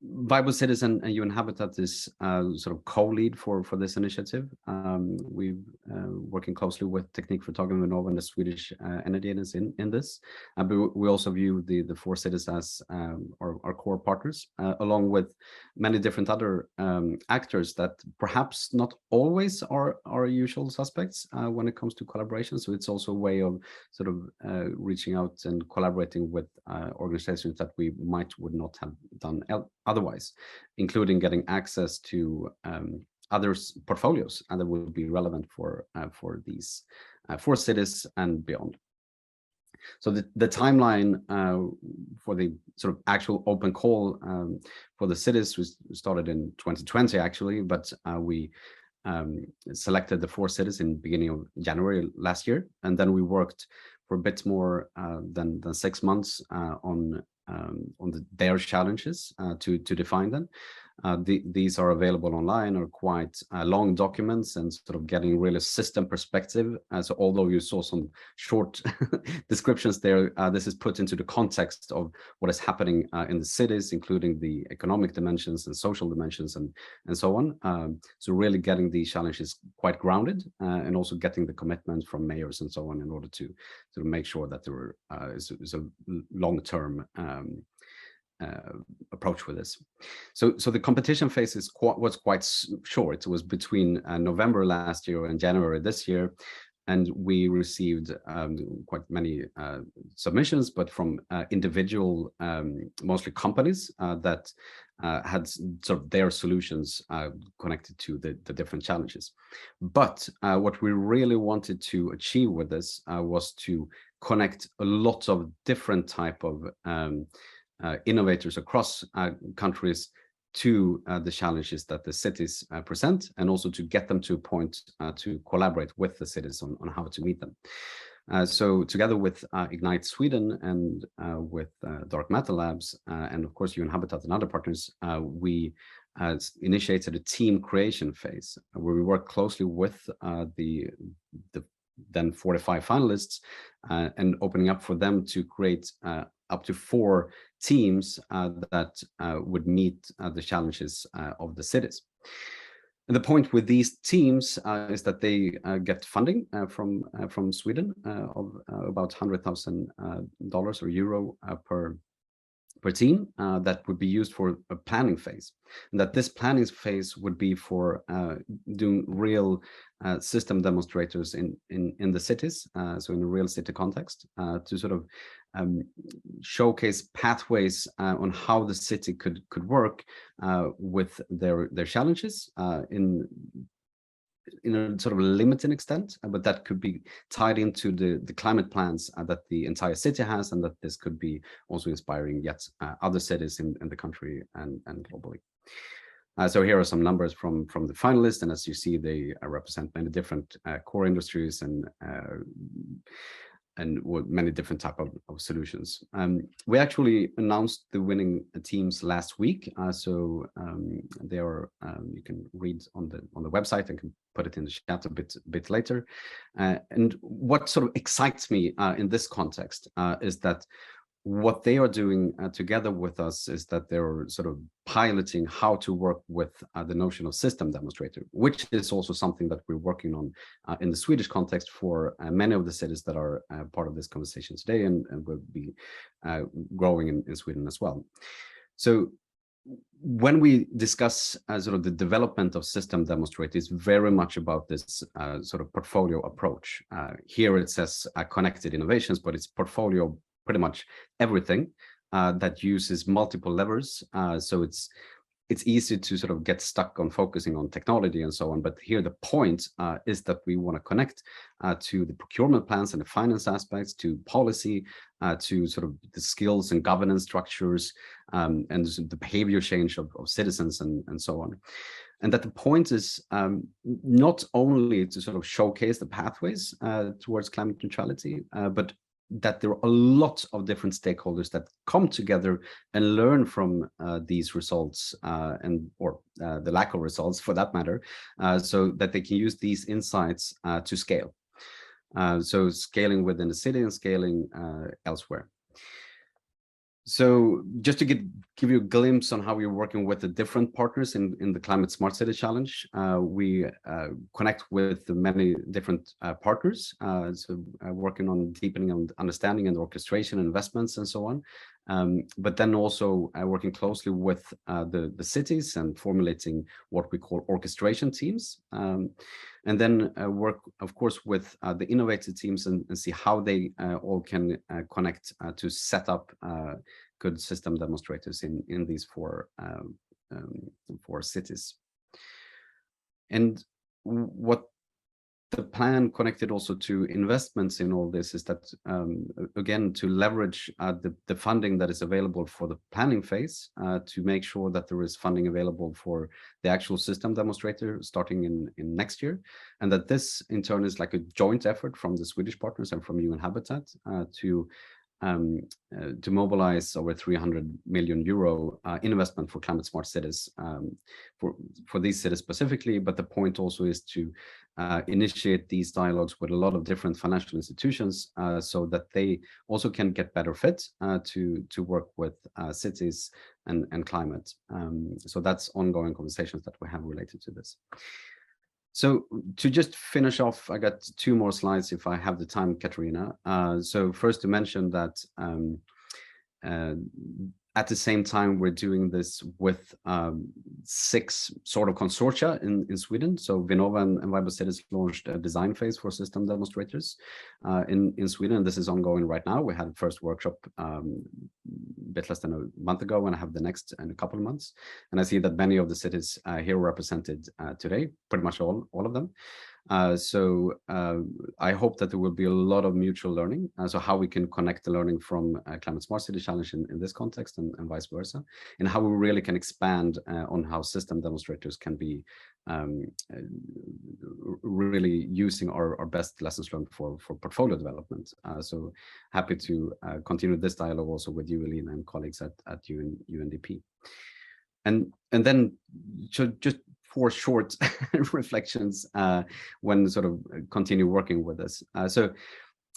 Viable Cities and UN Habitat is sort of co-lead for this initiative. We're working closely with Technique for Vinova and the Swedish Energy Agency in this. But we also view the four cities as our core partners, along with many different other actors that perhaps not always are our usual suspects when it comes to collaboration. So it's also a way of sort of reaching out and collaborating with organizations that we would not have done otherwise, including getting access to others' portfolios and that will be relevant for these four cities and beyond. So the timeline for the sort of actual open call for the cities was started in 2020 actually, but we selected the four cities in the beginning of January last year, and then we worked for a bit more than 6 months on their challenges to define them. These are available online, are quite long documents and sort of getting really system perspective. So although you saw some short descriptions there, this is put into the context of what is happening in the cities, including the economic dimensions and social dimensions and so on. So really getting these challenges quite grounded and also getting the commitment from mayors and so on in order to sort of make sure that there is a long-term approach with this. So the competition phase was quite short. It was between November last year and January this year, and we received quite many submissions, but from individual, mostly companies that had sort of their solutions connected to the different challenges. But what we really wanted to achieve with this was to connect a lot of different type of innovators across countries to the challenges that the cities present, and also to get them to a point to collaborate with the cities on how to meet them. So together with Ignite Sweden and with Dark Matter Labs and of course UN Habitat and other partners, we initiated a team creation phase where we work closely with the then 45 finalists and opening up for them to create up to 4 teams that would meet the challenges of the cities. And the point with these teams is that they get funding from Sweden of about $100,000 or euro per team that would be used for a planning phase, and that this planning phase would be for doing real system demonstrators in the cities, so in a real city context, to sort of showcase pathways on how the city could work with their challenges in a sort of limited extent, but that could be tied into the climate plans that the entire city has, and that this could be also inspiring yet other cities in the country and globally. So here are some numbers from the finalists, and as you see, they represent many different core industries and many different type of solutions. We actually announced the winning teams last week, so they are you can read on the website and can put it in the chat a bit later. And what sort of excites me in this context is that what they are doing together with us is that they're sort of piloting how to work with the notion of system demonstrator, which is also something that we're working on in the Swedish context for many of the cities that are part of this conversation today and will be growing in Sweden as well. So when we discuss sort of the development of system demonstrators, very much about this sort of portfolio approach. Here it says connected innovations, but it's portfolio pretty much everything that uses multiple levers. So it's easy to sort of get stuck on focusing on technology and so on. But here the point is that we want to connect to the procurement plans and the finance aspects, to policy, to sort of the skills and governance structures, and the behavior change of citizens and so on. And that the point is not only to sort of showcase the pathways towards climate neutrality, but that there are a lot of different stakeholders that come together and learn from these results or the lack of results for that matter, so that they can use these insights to scale. So scaling within the city and scaling elsewhere. So just to give you a glimpse on how we're working with the different partners in the Climate Smart City Challenge, we connect with many different partners, working on deepening and understanding and orchestration, investments and so on. But then also working closely with the cities and formulating what we call orchestration teams. And then work, of course, with the innovative teams and see how they all can connect to set up good system demonstrators in these four cities. And what the plan connected also to investments in all this is that, again, to leverage the funding that is available for the planning phase, to make sure that there is funding available for the actual system demonstrator starting in next year. And that this in turn is like a joint effort from the Swedish partners and from UN Habitat to mobilize over 300 million euro investment for climate smart cities, for these cities specifically. But the point also is to initiate these dialogues with a lot of different financial institutions, so that they also can get better fit to work with cities and climate. So that's ongoing conversations that we have related to this. So to just finish off, I got 2 more slides if I have the time, Kateryna. So first to mention that at the same time, we're doing this with 6 sort of consortia in Sweden. So Vinnova and Viable Cities launched a design phase for system demonstrators in Sweden. This is ongoing right now. We had the first workshop a bit less than a month ago, and I have the next in a couple of months. And I see that many of the cities here represented today, pretty much all of them. So I hope that there will be a lot of mutual learning. So how we can connect the learning from Climate Smart City Challenge in this context and vice versa, and how we really can expand on how system demonstrators can be really using our best lessons learned for portfolio development. So happy to continue this dialogue also with you, Elina, and colleagues at UNDP. And then just 4 short reflections when sort of continue working with this. So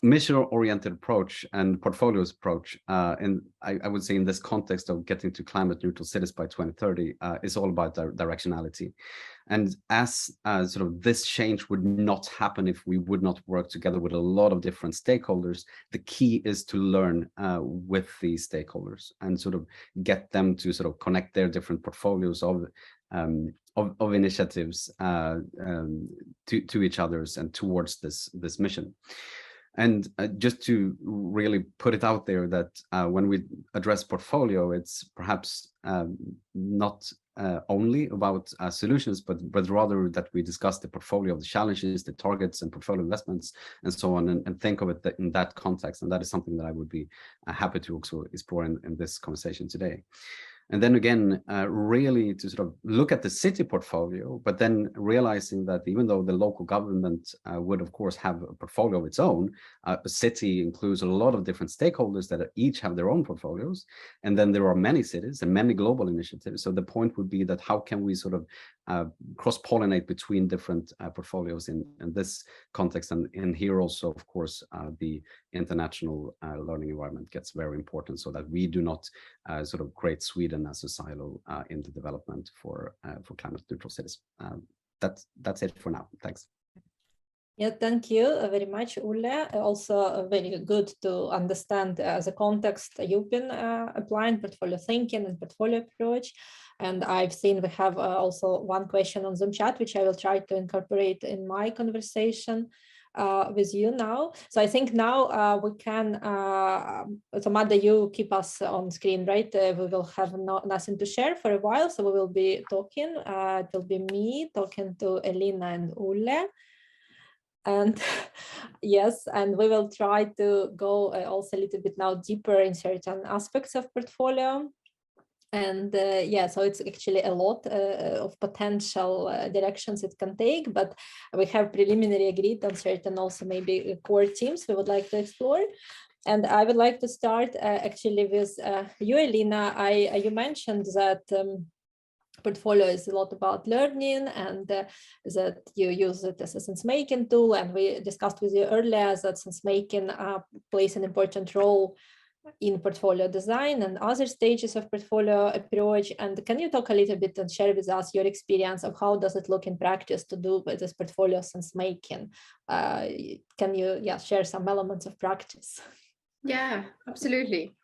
mission-oriented approach and portfolios approach, and I would say in this context of getting to climate neutral cities by 2030 is all about directionality. And as sort of this change would not happen if we would not work together with a lot of different stakeholders, the key is to learn with these stakeholders and sort of get them to sort of connect their different portfolios of initiatives to each other's and towards this mission. And just to really put it out there that when we address portfolio, it's perhaps not only about solutions, but rather that we discuss the portfolio of the challenges, the targets and portfolio investments and so on, and think of it in that context. And that is something that I would be happy to also explore in this conversation today. And then again, really to sort of look at the city portfolio, but then realizing that even though the local government would, of course, have a portfolio of its own, a city includes a lot of different stakeholders that each have their own portfolios. And then there are many cities and many global initiatives. So the point would be that how can we sort of cross-pollinate between different portfolios in this context? And here also, of course, the international learning environment gets very important, so that we do not sort of create Sweden as a silo in the development for climate neutral cities. That's it for now. Thanks. Yeah, thank you very much, Olle. Also very good to understand the context you've been applying portfolio thinking and portfolio approach. And I've seen we have also one question on Zoom chat, which I will try to incorporate in my conversation with you now. So I think now we can, so Madde, you keep us on screen, right? We will have nothing to share for a while. So we will be talking, it will be me talking to Elina and Olle. And yes, and we will try to go also a little bit now deeper in certain aspects of portfolio. And yeah, so it's actually a lot of potential directions it can take, but we have preliminary agreed on certain also maybe core themes we would like to explore. And I would like to start actually with you, Elina. You mentioned that portfolio is a lot about learning and that you use it as a sense-making tool. And we discussed with you earlier that sense-making plays an important role in portfolio design and other stages of portfolio approach. And can you talk a little bit and share with us your experience of how does it look in practice to do with this portfolio sense-making? Can you share some elements of practice? Yeah, absolutely.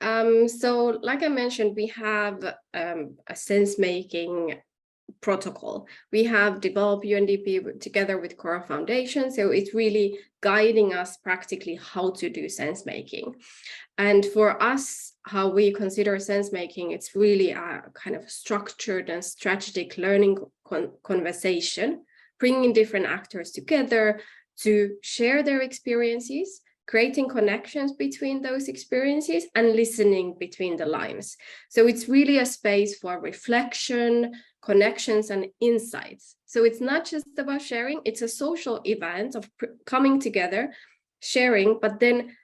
So like I mentioned, we have a sense-making protocol. We have developed UNDP together with Cora Foundation. So it's really guiding us practically how to do sense-making. And for us, how we consider sense-making, it's really a kind of structured and strategic learning conversation, bringing different actors together to share their experiences, creating connections between those experiences and listening between the lines. So it's really a space for reflection, connections, and insights. So it's not just about sharing, it's a social event of coming together, sharing, but then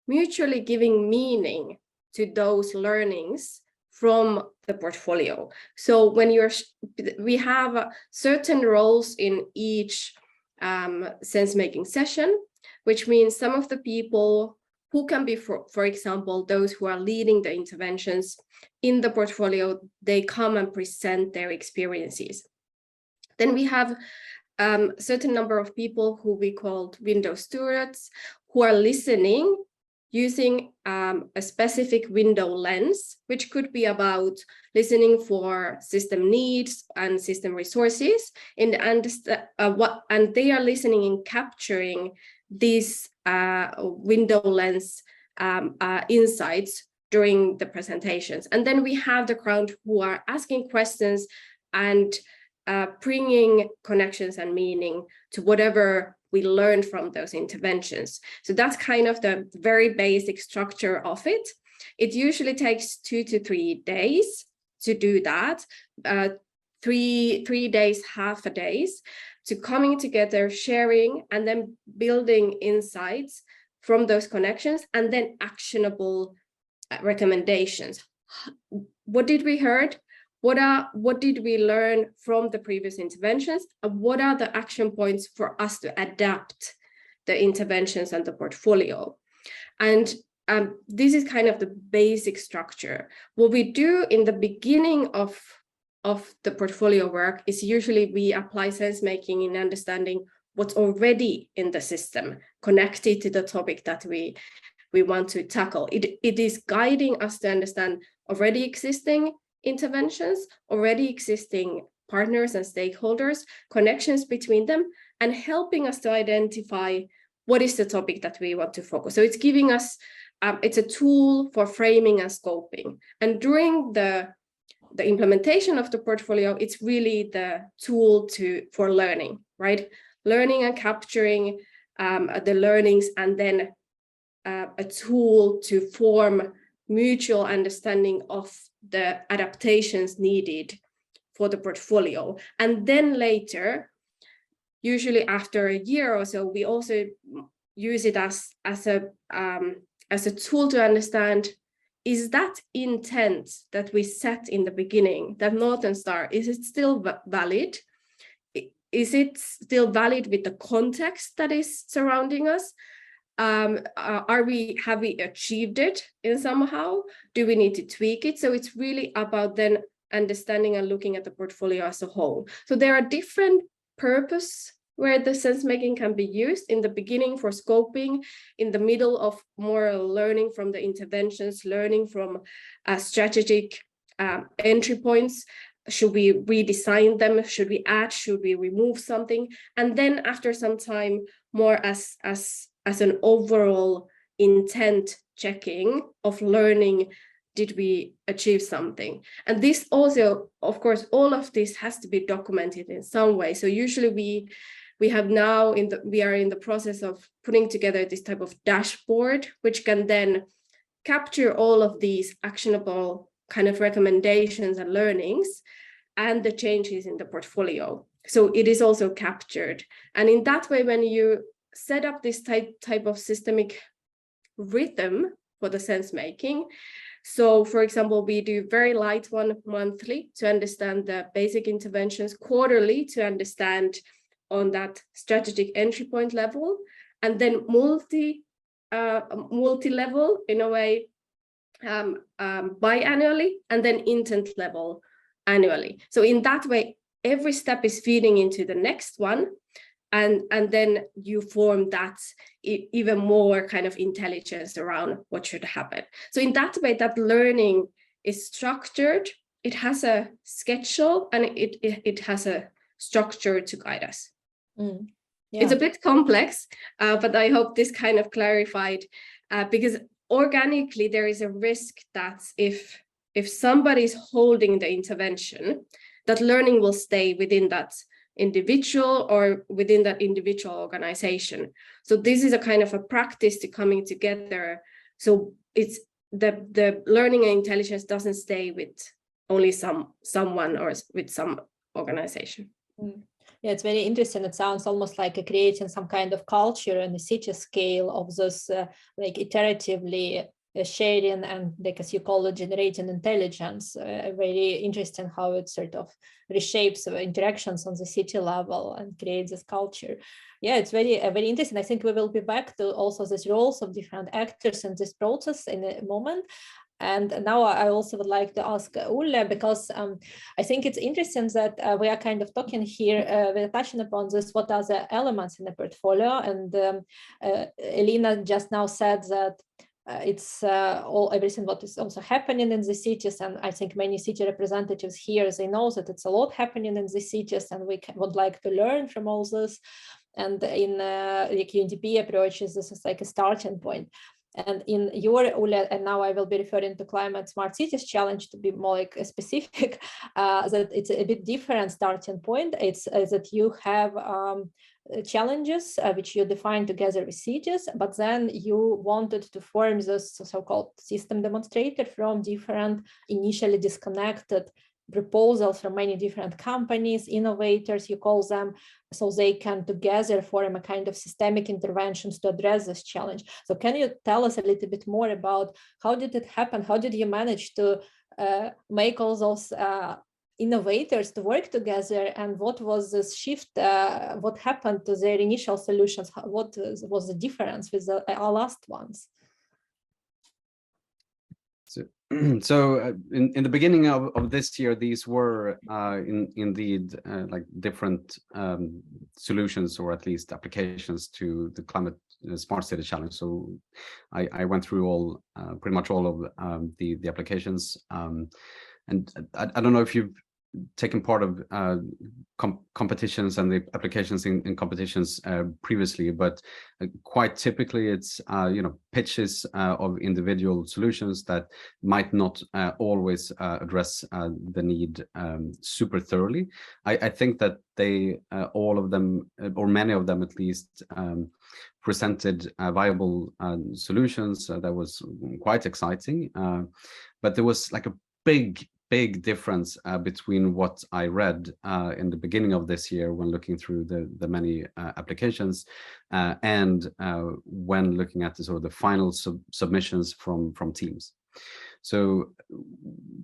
mutually giving meaning to those learnings from the portfolio. So when we have certain roles in each sense-making session, which means some of the people who can be, for example, those who are leading the interventions in the portfolio, they come and present their experiences. Then we have a certain number of people who we called window stewards, who are listening using a specific window lens, which could be about listening for system needs and system resources, and they are listening and capturing these window lens insights during the presentations. And then we have the crowd who are asking questions and bringing connections and meaning to whatever we learned from those interventions. So that's kind of the very basic structure of it. It usually takes 2 to 3 days to do that, 3 days, half a days, to coming together, sharing, and then building insights from those connections, and then actionable recommendations. What did we heard? What did we learn from the previous interventions? And what are the action points for us to adapt the interventions and the portfolio? And this is kind of the basic structure. What we do in the beginning of the portfolio work is usually we apply sense-making in understanding what's already in the system connected to the topic that we want to tackle. It is guiding us to understand already existing interventions, already existing partners and stakeholders, connections between them, and helping us to identify what is the topic that we want to focus. So it's giving us, it's a tool for framing and scoping. And during the implementation of the portfolio, it's really the tool for learning, right? Learning and capturing the learnings, and then a tool to form mutual understanding of the adaptations needed for the portfolio. And then later, usually after a year or so, we also use it as a tool to understand, is that intent that we set in the beginning, that Northern Star, is it still valid? Is it still valid with the context that is surrounding us? Have we achieved it in somehow? Do we need to tweak it? So it's really about then understanding and looking at the portfolio as a whole. So there are different purpose where the sense making can be used: in the beginning for scoping, in the middle of more learning from the interventions, learning from strategic entry points. Should we redesign them? Should we add? Should we remove something? And then after some time, more as an overall intent checking of learning, did we achieve something? And this also, of course, all of this has to be documented in some way. So usually we have now we are in the process of putting together this type of dashboard, which can then capture all of these actionable kind of recommendations and learnings and the changes in the portfolio. So it is also captured. And in that way, when you set up this type of systemic rhythm for the sense making, so for example, we do very light one monthly to understand the basic interventions, quarterly to understand on that strategic entry point level, and then multi-level in a way biannually, and then intent level annually. So in that way, every step is feeding into the next one, and then you form that even more kind of intelligence around what should happen. So in that way, that learning is structured, it has a schedule, and it has a structure to guide us. Mm. Yeah. It's a bit complex, but I hope this kind of clarified, because organically there is a risk that if somebody is holding the intervention, that learning will stay within that individual or within that individual organization. So this is a kind of a practice to coming together. So it's the learning and intelligence doesn't stay with only someone or with some organization. Mm. Yeah, it's very interesting. It sounds almost like creating some kind of culture on the city scale of this, like iteratively sharing and, like as you call it, generating intelligence. Very interesting how it sort of reshapes interactions on the city level and creates this culture. Yeah, it's very interesting. I think we will be back to also these roles of different actors in this process in a moment. And now I also would like to ask Olle, because I think it's interesting that we are kind of talking here, we're touching upon this, what are the elements in the portfolio. And Elina just now said that it's everything what is also happening in the cities. And I think many city representatives here, they know that it's a lot happening in the cities, and we would like to learn from all this. And in like UNDP approaches, this is like a starting point. And in your, Olle, and now I will be referring to Climate Smart Cities Challenge to be more like specific, that it's a bit different starting point. It's that you have challenges which you define together with cities, but then you wanted to form this so-called system demonstrator from different initially disconnected proposals from many different companies, innovators, you call them, so they can together form a kind of systemic interventions to address this challenge. So can you tell us a little bit more about how did it happen? How did you manage to make all those innovators to work together, and what was this shift? What happened to their initial solutions? What was the difference with the last ones? So in the beginning of this year, these were indeed like different solutions, or at least applications to the Climate Smart City Challenge. So I went through pretty much all of the applications, and I don't know if you've taken part of competitions and the applications in competitions previously, but quite typically it's pitches of individual solutions that might not always address the need super thoroughly. I think that they all of them, or many of them at least, presented viable solutions that was quite exciting, but there was like a big difference between what I read in the beginning of this year when looking through the many applications and when looking at the sort of the final submissions from teams. So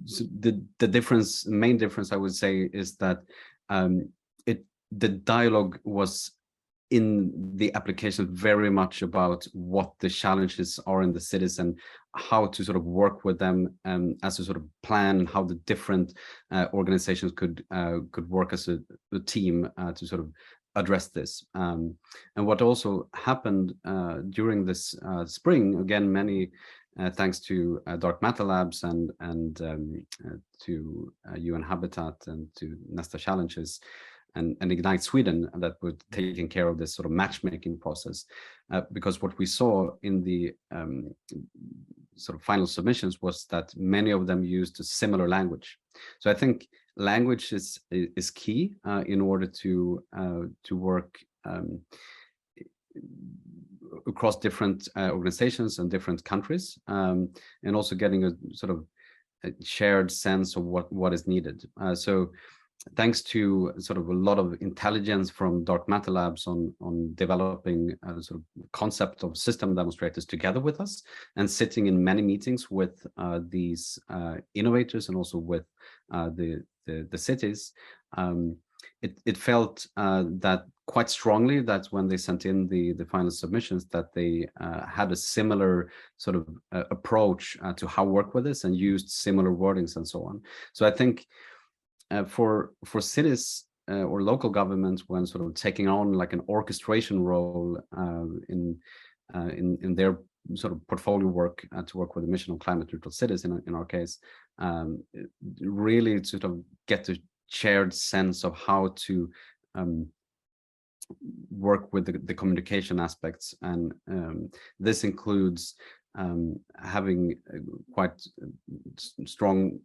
the main difference I would say is that the dialogue was in the application very much about what the challenges are in the cities and how to sort of work with them as a sort of plan, how the different organizations could work as a team to sort of address this. And what also happened during this spring, again, many thanks to Dark Matter Labs and to UN Habitat and to Nesta Challenges and Ignite Sweden that were taking care of this sort of matchmaking process. Because what we saw in the sort of final submissions was that many of them used a similar language. So I think language is key in order to work across different organizations and different countries, and also getting a sort of a shared sense of what is needed. So thanks to sort of a lot of intelligence from Dark Matter Labs on developing a sort of concept of system demonstrators together with us and sitting in many meetings with these innovators and also with the cities, it felt that quite strongly that when they sent in the final submissions that they had a similar sort of approach to how work with this and used similar wordings and so on. So I think for cities or local governments, when sort of taking on like an orchestration role in their sort of portfolio work to work with the mission of climate neutral cities in our case, really sort of get the shared sense of how to work with the communication aspects, and this includes having quite strong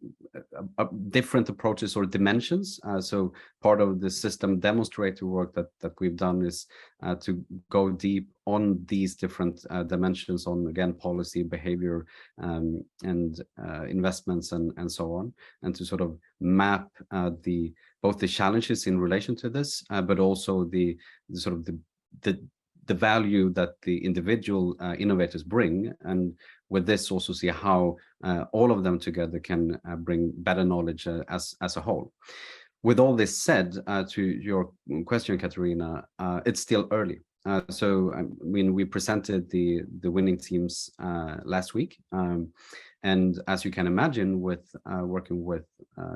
different approaches or dimensions. So part of the system demonstrator work that we've done is to go deep on these different dimensions on, again, policy, behavior, and investments and so on, and to sort of map both the challenges in relation to this, but also the sort of the value that the individual innovators bring, and with this also see how all of them together can bring better knowledge as a whole. With all this said, to your question, Kateryna, it's still early. So I mean, we presented the winning teams last week, and as you can imagine, with working with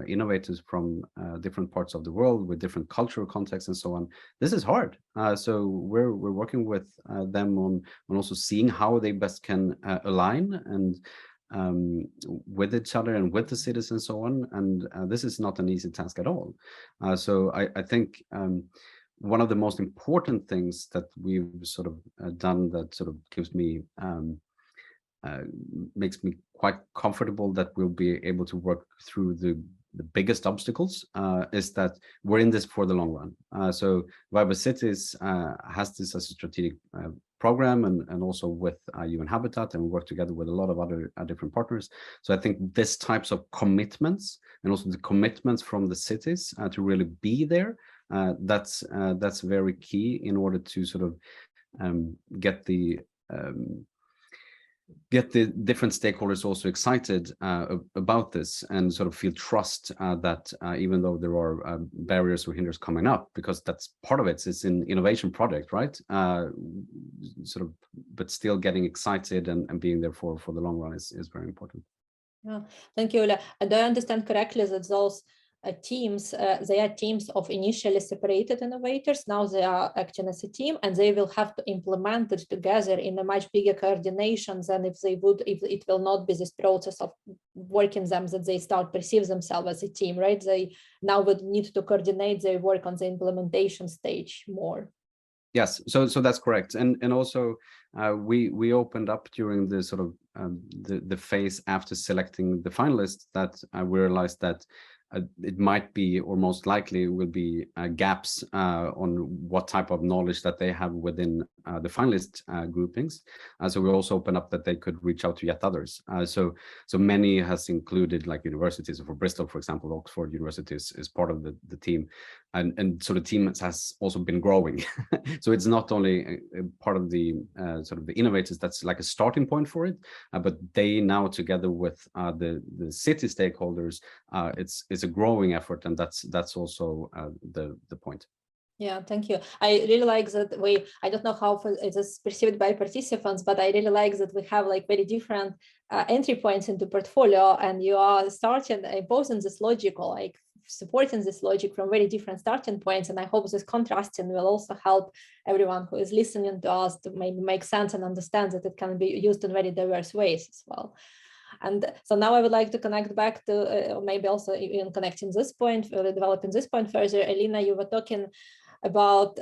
innovators from different parts of the world with different cultural contexts and so on, this is hard. So we're working with them on also seeing how they best can align and with each other and with the cities and so on. And this is not an easy task at all. So I think one of the most important things that we've sort of done that sort of gives me makes me quite comfortable that we'll be able to work through the biggest obstacles is that we're in this for the long run. So Viable Cities has this as a strategic program, and also with UN Habitat, and we work together with a lot of other different partners. So I think this types of commitments, and also the commitments from the cities to really be there, that's very key in order to sort of get the different stakeholders also excited about this, and sort of feel trust that even though there are barriers or hinders coming up, because that's part of it, it's an innovation project, right? Sort of, but still getting excited and being there for the long run is very important. Yeah, thank you, Olle. Do I understand correctly that those teams, they are teams of initially separated innovators, now they are acting as a team, and they will have to implement it together in a much bigger coordination than if it will not be this process of working them that they start perceive themselves as a team, right? They now would need to coordinate their work on the implementation stage more. Yes, so that's correct, and also we opened up during the sort of the phase after selecting the finalists that we realized that it might be, or most likely will be, gaps on what type of knowledge that they have within the finalist groupings. So we also open up that they could reach out to yet others. So many has included like universities. For Bristol, for example, Oxford University is part of the team, and so the team has also been growing. So it's not only a part of the sort of the innovators that's like a starting point for it, but they now together with the city stakeholders, it's a growing effort, and that's also the point. Yeah, thank you. I really like that I don't know how it is perceived by participants, but I really like that we have like very different entry points into portfolio, and you are starting imposing this logical, like supporting this logic from very different starting points. And I hope this contrasting will also help everyone who is listening to us to maybe make sense and understand that it can be used in very diverse ways as well. And so now I would like to connect back to maybe also even connecting this point, developing this point further. Elina, you were talking about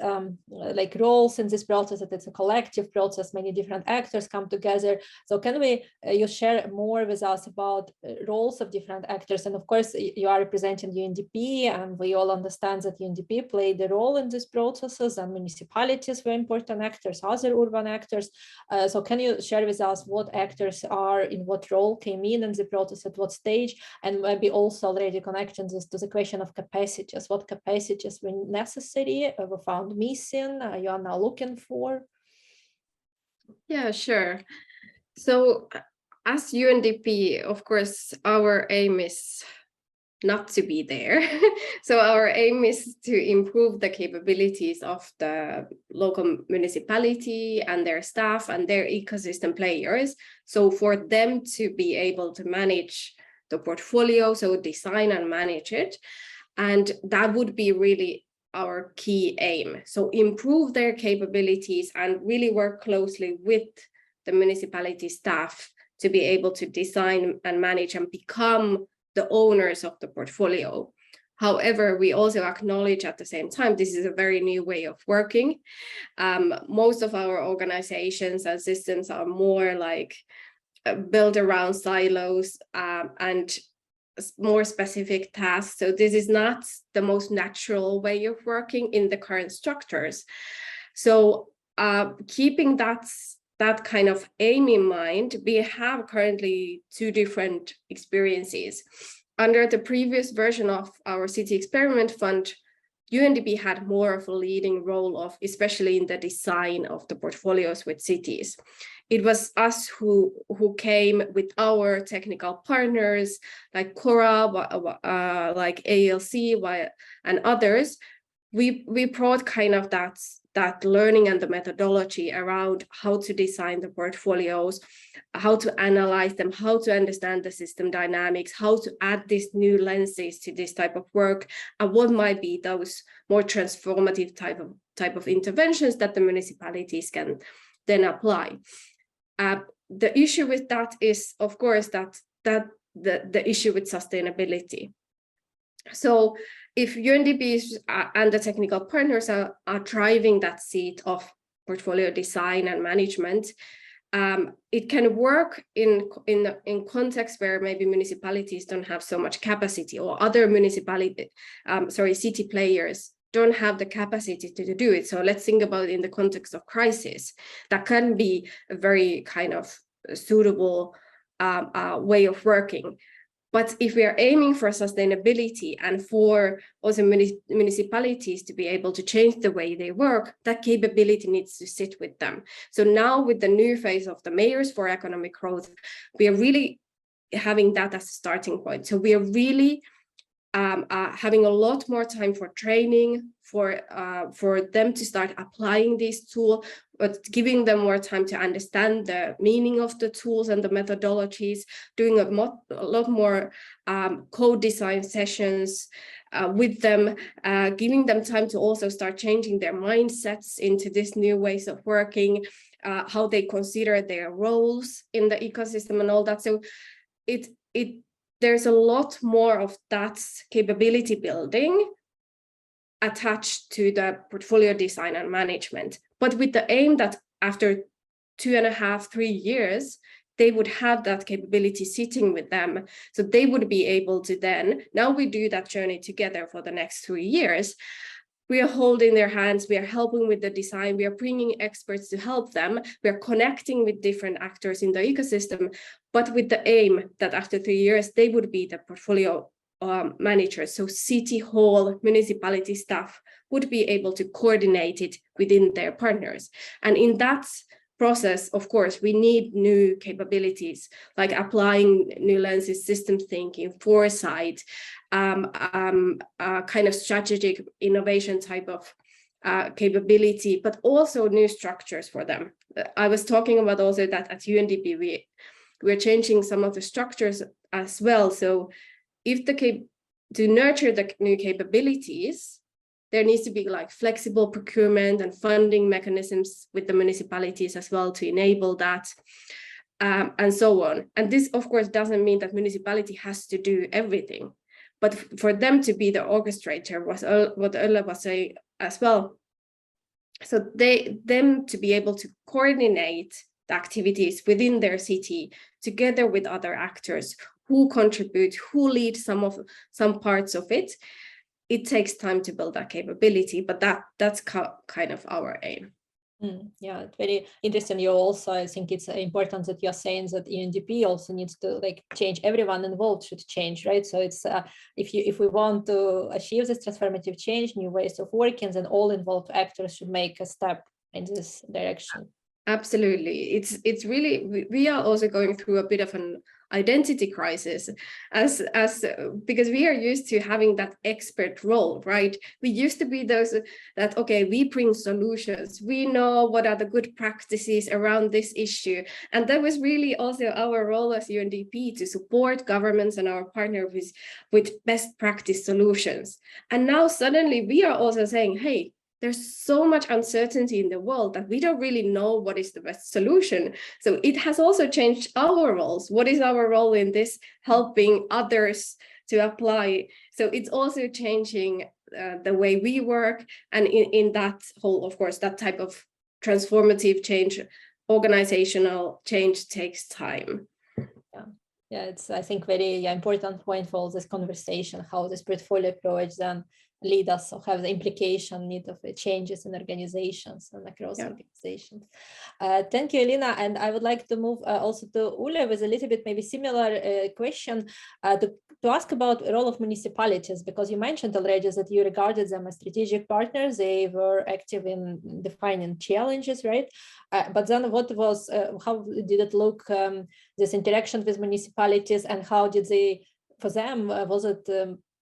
like roles in this process, that it's a collective process, many different actors come together. So can we, you share more with us about roles of different actors? And of course, you are representing UNDP, and we all understand that UNDP played a role in these processes, and municipalities were important actors, other urban actors. So can you share with us what actors are, in what role came in the process, at what stage, and maybe also already connecting this to the question of capacities, what capacities were necessary, were found missing, you are now looking for? Yeah, sure. So as UNDP, of course, our aim is not to be there. So our aim is to improve the capabilities of the local municipality and their staff and their ecosystem players. So for them to be able to manage the portfolio, so design and manage it. And that would be really our key aim. So improve their capabilities and really work closely with the municipality staff to be able to design and manage and become the owners of the portfolio. However, we also acknowledge at the same time, this is a very new way of working. Most of our organizations and systems are more like built around silos and more specific tasks. So this is not the most natural way of working in the current structures. So keeping that kind of aim in mind, we have currently two different experiences. Under the previous version of our City Experiment Fund, UNDP had more of a leading role of, especially in the design of the portfolios with cities. It was us who came with our technical partners like Cora, like ALC, and others. We brought kind of that learning and the methodology around how to design the portfolios, how to analyze them, how to understand the system dynamics, how to add these new lenses to this type of work, and what might be those more transformative type of interventions that the municipalities can then apply. The issue with that is, of course, that the issue with sustainability. So if UNDP and the technical partners are driving that seat of portfolio design and management, it can work in contexts where maybe municipalities don't have so much capacity, or other city players don't have the capacity to do it. So let's think about it in the context of crisis. That can be a very kind of suitable way of working. But if we are aiming for sustainability and for also municipalities to be able to change the way they work, that capability needs to sit with them. So now with the new phase of the mayors for economic growth, we are really having that as a starting point. So we are really having a lot more time for training, for them to start applying these tools, but giving them more time to understand the meaning of the tools and the methodologies, doing a lot more co-design sessions with them, giving them time to also start changing their mindsets into these new ways of working, how they consider their roles in the ecosystem and all that. So there's a lot more of that capability building attached to the portfolio design and management, but with the aim that after 2.5, 3 years, they would have that capability sitting with them. So they would be able to then, now we do that journey together for the next 3 years. We are holding their hands, we are helping with the design, we are bringing experts to help them, we are connecting with different actors in the ecosystem, but with the aim that after 3 years, they would be the portfolio managers. So city hall, municipality staff would be able to coordinate it within their partners. And in that process, of course, we need new capabilities, like applying new lenses, system thinking, foresight, kind of strategic innovation type of capability, but also new structures for them. I was talking about also that at UNDP, we're changing some of the structures as well. So if to nurture the new capabilities, there needs to be like flexible procurement and funding mechanisms with the municipalities as well to enable that, and so on. And this, of course, doesn't mean that municipality has to do everything, but for them to be the orchestrator was what Olle was saying as well. So them to be able to coordinate the activities within their city together with other actors who contribute, who lead some parts of it. It takes time to build that capability, but that's kind of our aim. Yeah, it's very interesting. You also, I think it's important that you're saying that UNDP also needs to like change. Everyone involved should change, right? So it's if we want to achieve this transformative change, new ways of working, then all involved actors should make a step in this direction. Absolutely. It's really, we are also going through a bit of an identity crisis as because we are used to having that expert role, right? We used to be those that, okay, we bring solutions, we know what are the good practices around this issue, and that was really also our role as UNDP, to support governments and our partners with best practice solutions. And now suddenly we are also saying, hey, there's so much uncertainty in the world that we don't really know what is the best solution. So it has also changed our roles. What is our role in this, helping others to apply? So it's also changing the way we work. And in that whole, of course, that type of transformative change, organizational change takes time. Yeah, it's, I think, very important point for this conversation, how this portfolio approach then lead us or have the implication need of changes in organizations and across organizations. Thank you, Elina. And I would like to move also to Olle with a little bit maybe similar question to ask about the role of municipalities, because you mentioned already that you regarded them as strategic partners. They were active in defining challenges, right? But then what was, how did it look, this interaction with municipalities, and how did they, for them, was it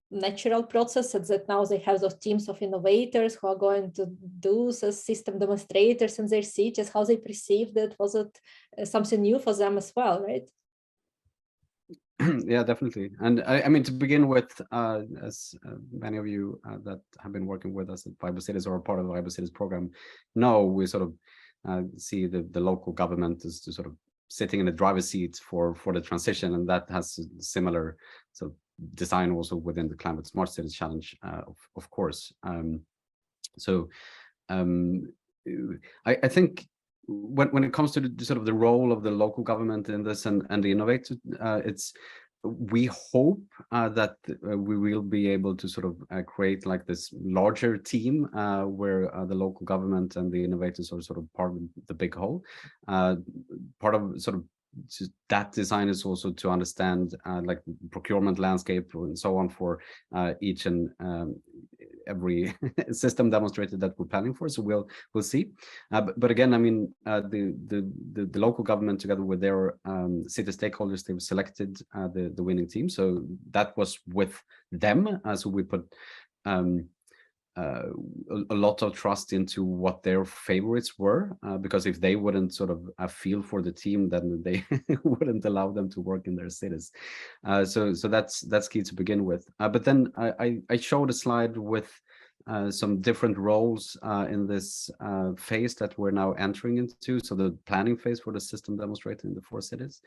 natural process that now they have those teams of innovators who are going to do the system demonstrators in their cities, how they perceived it? Was it something new for them as well, right? Yeah, definitely. And I mean, to begin with, as many of you that have been working with us at Fiber Cities or part of the Fiber Cities program know, we sort of see the local government as to sort of sitting in the driver's seat for the transition, and that has a similar sort of design also within the Climate Smart Cities Challenge, of course. I think when it comes to the sort of the role of the local government in this and the innovator, we hope that we will be able to sort of create like this larger team where the local government and the innovators are sort of part of the big whole. Part of sort of that design is also to understand like procurement landscape and so on for each and every system demonstrator that we're planning for. So we'll see. But again, I mean, the local government together with their city stakeholders, they've selected the winning team. So that was with them. So we put a lot of trust into what their favorites were, because if they wouldn't sort of feel for the team, then they wouldn't allow them to work in their cities. So that's key to begin with. But then I showed a slide with some different roles in this phase that we're now entering into. So the planning phase for the system demonstrator in the 4 cities.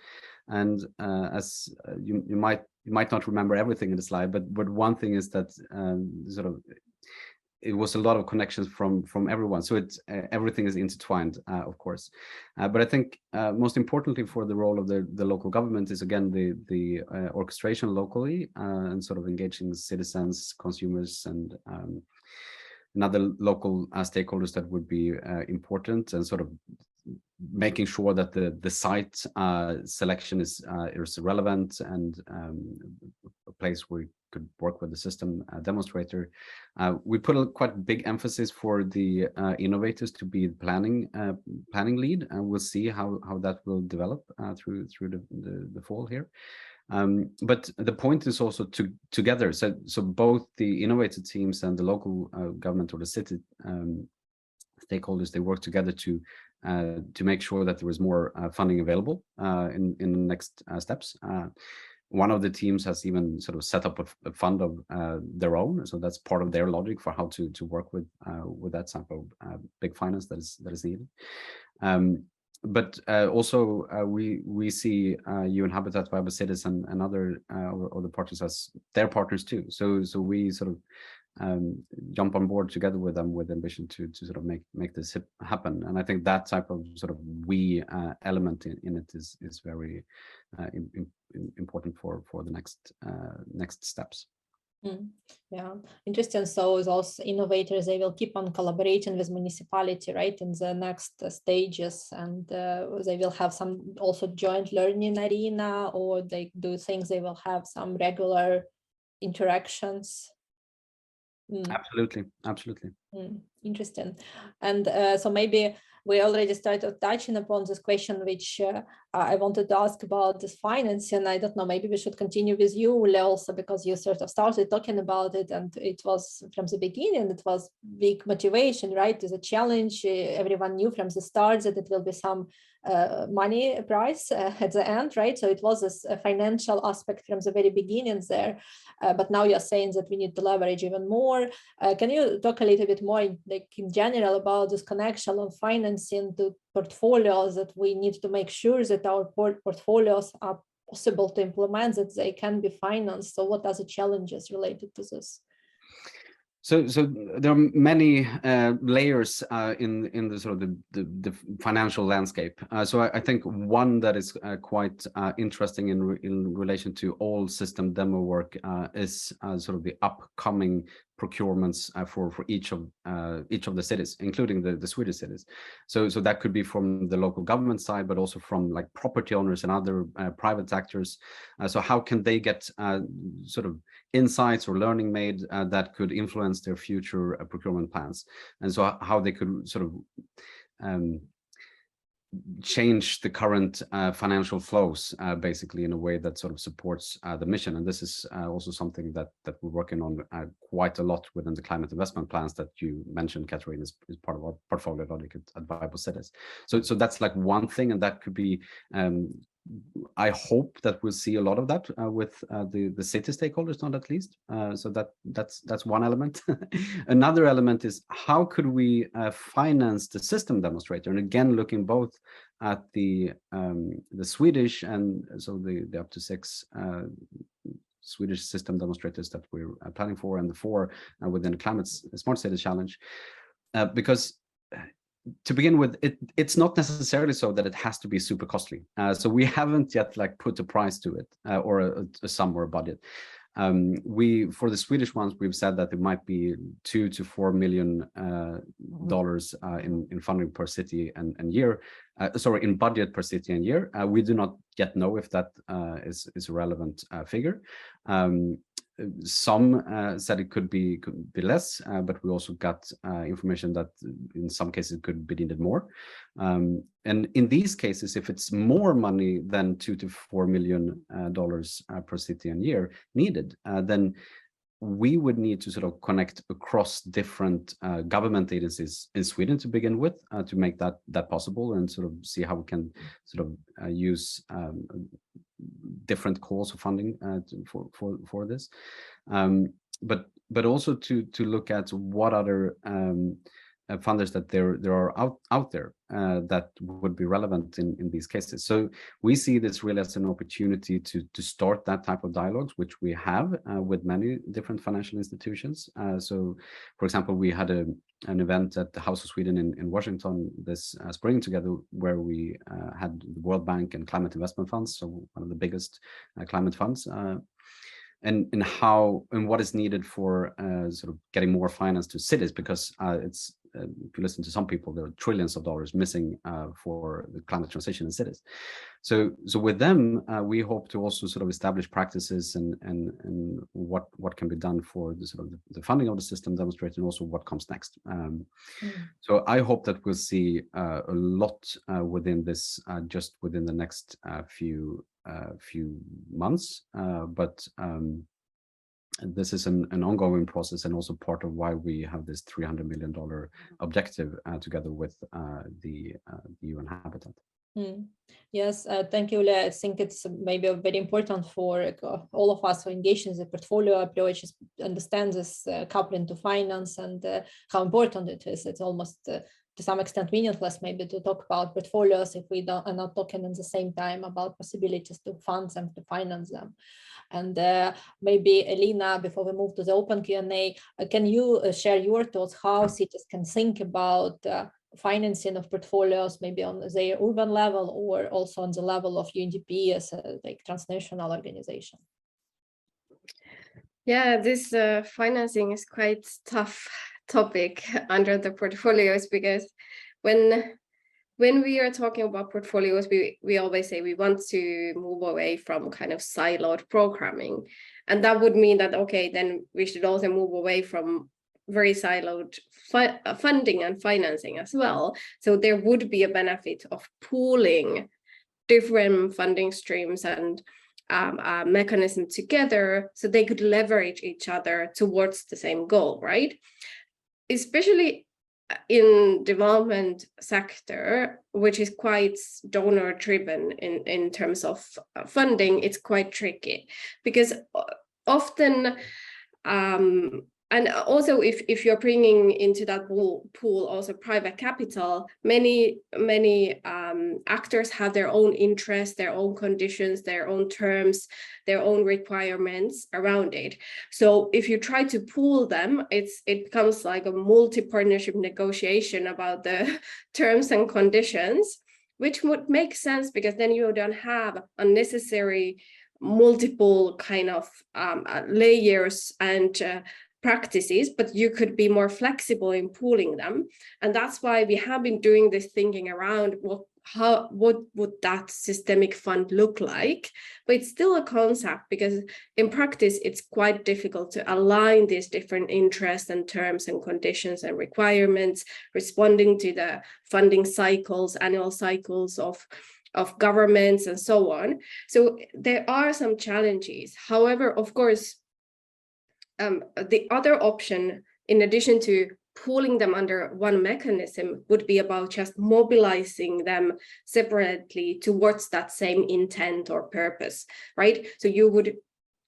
And as you might not remember everything in the slide, but one thing is that sort of it was a lot of connections from everyone. So it's everything is intertwined, of course. But I think most importantly for the role of the local government is, again, the orchestration locally and sort of engaging citizens, consumers, and other local stakeholders that would be important, and sort of making sure that the site selection is relevant and a place where you could work with the system demonstrator. We put a quite big emphasis for the innovators to be planning lead, and we'll see how that will develop through the fall here. But the point is also together. So both the innovator teams and the local government or the city stakeholders, they work together to make sure that there is more funding available in the next steps. One of the teams has even sort of set up a fund of their own, so that's part of their logic for how to work with that type of big finance that is needed. But also we see UN Habitat, Viable Cities, and other partners as their partners too. So we sort of jump on board together with them with ambition to sort of make this happen. And I think that type of sort of we element in it is very important for the next steps. Yeah, interesting. So those innovators, they will keep on collaborating with municipality, right, in the next stages, and they will have some also joint learning arena, or they do things, they will have some regular interactions. Absolutely. Interesting. And so maybe we already started touching upon this question, which I wanted to ask about this financing. I don't know, maybe we should continue with you, Ulle, also, because you sort of started talking about it, and it was from the beginning, it was big motivation, right? It's a challenge. Everyone knew from the start that it will be some money price at the end, right? So it was this financial aspect from the very beginning there. But now you're saying that we need to leverage even more. Can you talk a little bit more, like in general, about this connection of financing to portfolios, that we need to make sure that our portfolios are possible to implement, that they can be financed? So what are the challenges related to this? So there are many layers in the sort of the financial landscape. So I think one that is quite interesting in relation to all system demo work is sort of the upcoming procurements for each of the cities, including the Swedish cities. So that could be from the local government side, but also from like property owners and other private actors. So how can they get sort of insights or learning made that could influence their future procurement plans, and so how they could sort of change the current financial flows basically in a way that sort of supports the mission. And this is also something that we're working on quite a lot within the climate investment plans that you mentioned, Kateryna, is part of our portfolio logic at Viable Cities. So that's like one thing, and that could be I hope that we'll see a lot of that with the city stakeholders, not at least. So that's one element. Another element is how could we finance the system demonstrator? And again, looking both at the Swedish and so the up to 6 Swedish system demonstrators that we're planning for, and the 4 within the Climate Smart Cities Challenge, because to begin with, it's not necessarily so that it has to be super costly. So we haven't yet like put a price to it or a sum or a budget. For the Swedish ones, we've said that it might be $2 to $4 million in funding per city and year. Sorry, in budget per city and year. We do not yet know if that is a relevant figure. Some said it could be less, but we also got information that in some cases it could be needed more. And in these cases, if it's more money than $2 to $4 million per city and year needed, then we would need to sort of connect across different government agencies in Sweden to begin with to make that possible, and sort of see how we can sort of use different calls of funding for this, but also to look at what other funders that there are out there that would be relevant in these cases. So we see this really as an opportunity to start that type of dialogues, which we have with many different financial institutions. So, for example, we had an event at the House of Sweden in Washington this spring together, where we had the World Bank and Climate Investment Funds, so one of the biggest climate funds, and what is needed for sort of getting more finance to cities, because it's if you listen to some people, there are trillions of dollars missing for the climate transition in cities. So with them, we hope to also sort of establish practices and what can be done for the sort of the funding of the system demonstrator, and also what comes next. So I hope that we'll see a lot within this just within the next few months, but this is an ongoing process, and also part of why we have this $300 million objective together with the UN Habitat. Yes, thank you, Ulle. I think it's maybe very important for all of us who engage in the portfolio approach is understand this coupling to finance and how important it is. It's almost to some extent meaningless maybe to talk about portfolios if we are not talking at the same time about possibilities to fund them, to finance them. And maybe Elina, before we move to the open Q&A, can you share your thoughts how cities can think about financing of portfolios, maybe on the urban level or also on the level of UNDP as a like transnational organization? Yeah, this financing is quite tough topic under the portfolios, because when we are talking about portfolios, we always say we want to move away from kind of siloed programming. And that would mean that, okay, then we should also move away from very siloed funding and financing as well. So there would be a benefit of pooling different funding streams and mechanism together so they could leverage each other towards the same goal, right? Especially in development sector, which is quite donor driven in terms of funding, it's quite tricky because often and also if you're bringing into that pool also private capital, many actors have their own interests, their own conditions, their own terms, their own requirements around it. So if you try to pool them, it becomes like a multi-partnership negotiation about the terms and conditions, which would make sense because then you don't have unnecessary multiple kind of layers and practices, but you could be more flexible in pooling them. And that's why we have been doing this thinking around what would that systemic fund look like? But it's still a concept because in practice, it's quite difficult to align these different interests and terms and conditions and requirements, responding to the funding cycles, annual cycles of governments and so on. So there are some challenges. However, of course, the other option, in addition to pooling them under one mechanism, would be about just mobilizing them separately towards that same intent or purpose, right? So you would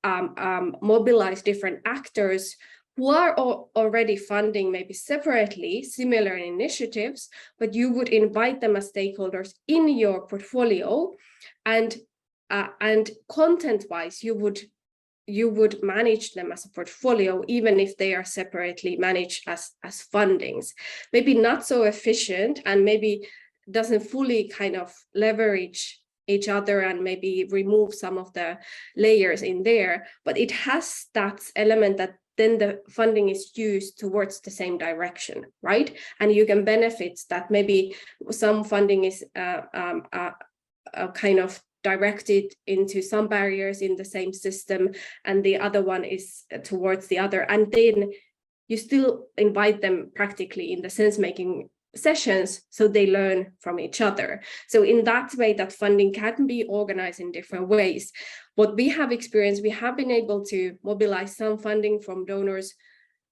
mobilize different actors who are already funding maybe separately similar initiatives, but you would invite them as stakeholders in your portfolio, and content-wise, you would manage them as a portfolio, even if they are separately managed as fundings. Maybe not so efficient and maybe doesn't fully kind of leverage each other and maybe remove some of the layers in there, but it has that element that then the funding is used towards the same direction, right? And you can benefit that maybe some funding is kind of directed into some barriers in the same system, and the other one is towards the other. And then you still invite them practically in the sense-making sessions so they learn from each other. So in that way, that funding can be organized in different ways. What we have experienced, we have been able to mobilize some funding from donors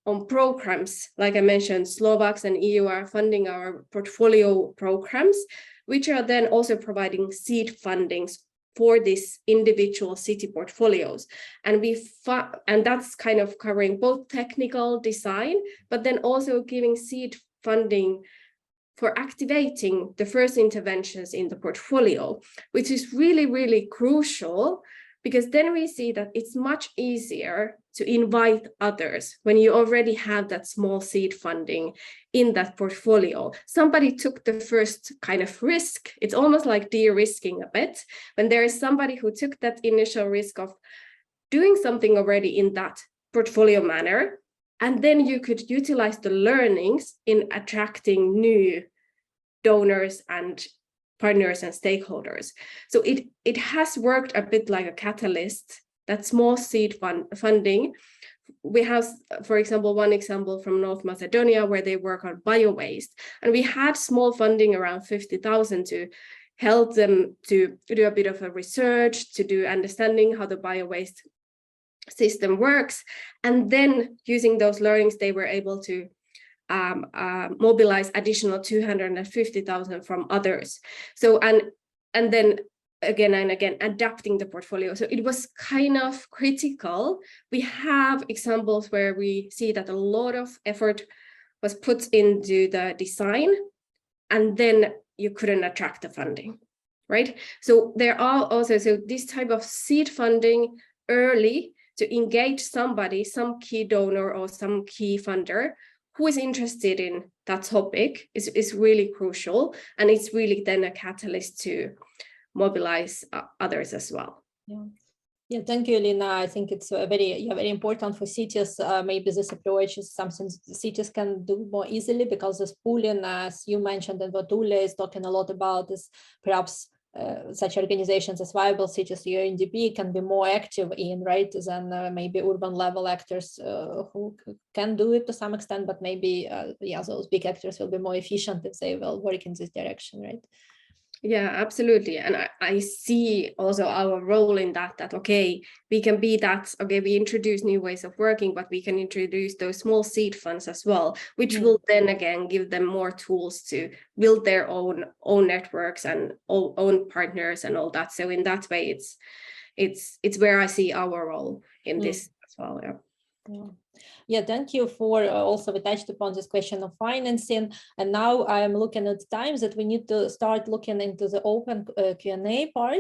on programs. Like I mentioned, Slovaks and EU are funding our portfolio programs, which are then also providing seed fundings for these individual city portfolios. And that's kind of covering both technical design, but then also giving seed funding for activating the first interventions in the portfolio, which is really, really crucial, because then we see that it's much easier to invite others when you already have that small seed funding in that portfolio. Somebody took the first kind of risk. It's almost like de-risking a bit when there is somebody who took that initial risk of doing something already in that portfolio manner. And then you could utilize the learnings in attracting new donors and partners and stakeholders. So it has worked a bit like a catalyst, that small seed funding. We have, for example, one example from North Macedonia where they work on bio-waste. And we had small funding around 50,000 to help them to do a bit of a research, to do understanding how the bio-waste system works. And then using those learnings, they were able to mobilize additional 250,000 from others. So, and and then again and again adapting the portfolio. So it was kind of critical. We have examples where we see that a lot of effort was put into the design, and then you couldn't attract the funding, right? So there are also, so this type of seed funding early to engage somebody, some key donor or some key funder who is interested in that topic is really crucial. And it's really then a catalyst to mobilize others as well. Yeah, thank you, Elina. I think it's very important for cities. Maybe this approach is something cities can do more easily, because this pooling, as you mentioned, and what Olle is talking a lot about, is perhaps such organizations as Viable Cities, UNDP, can be more active in, right, than maybe urban level actors who can do it to some extent, but maybe those big actors will be more efficient if they will work in this direction, right? Yeah, absolutely. And I see also our role in that, okay, we can be that, okay, we introduce new ways of working, but we can introduce those small seed funds as well, which will then again give them more tools to build their own networks and own partners and all that. So in that way, it's where I see our role in this as well. Yeah, thank you for also we touched upon this question of financing, and now I am looking at times that we need to start looking into the open Q&A part.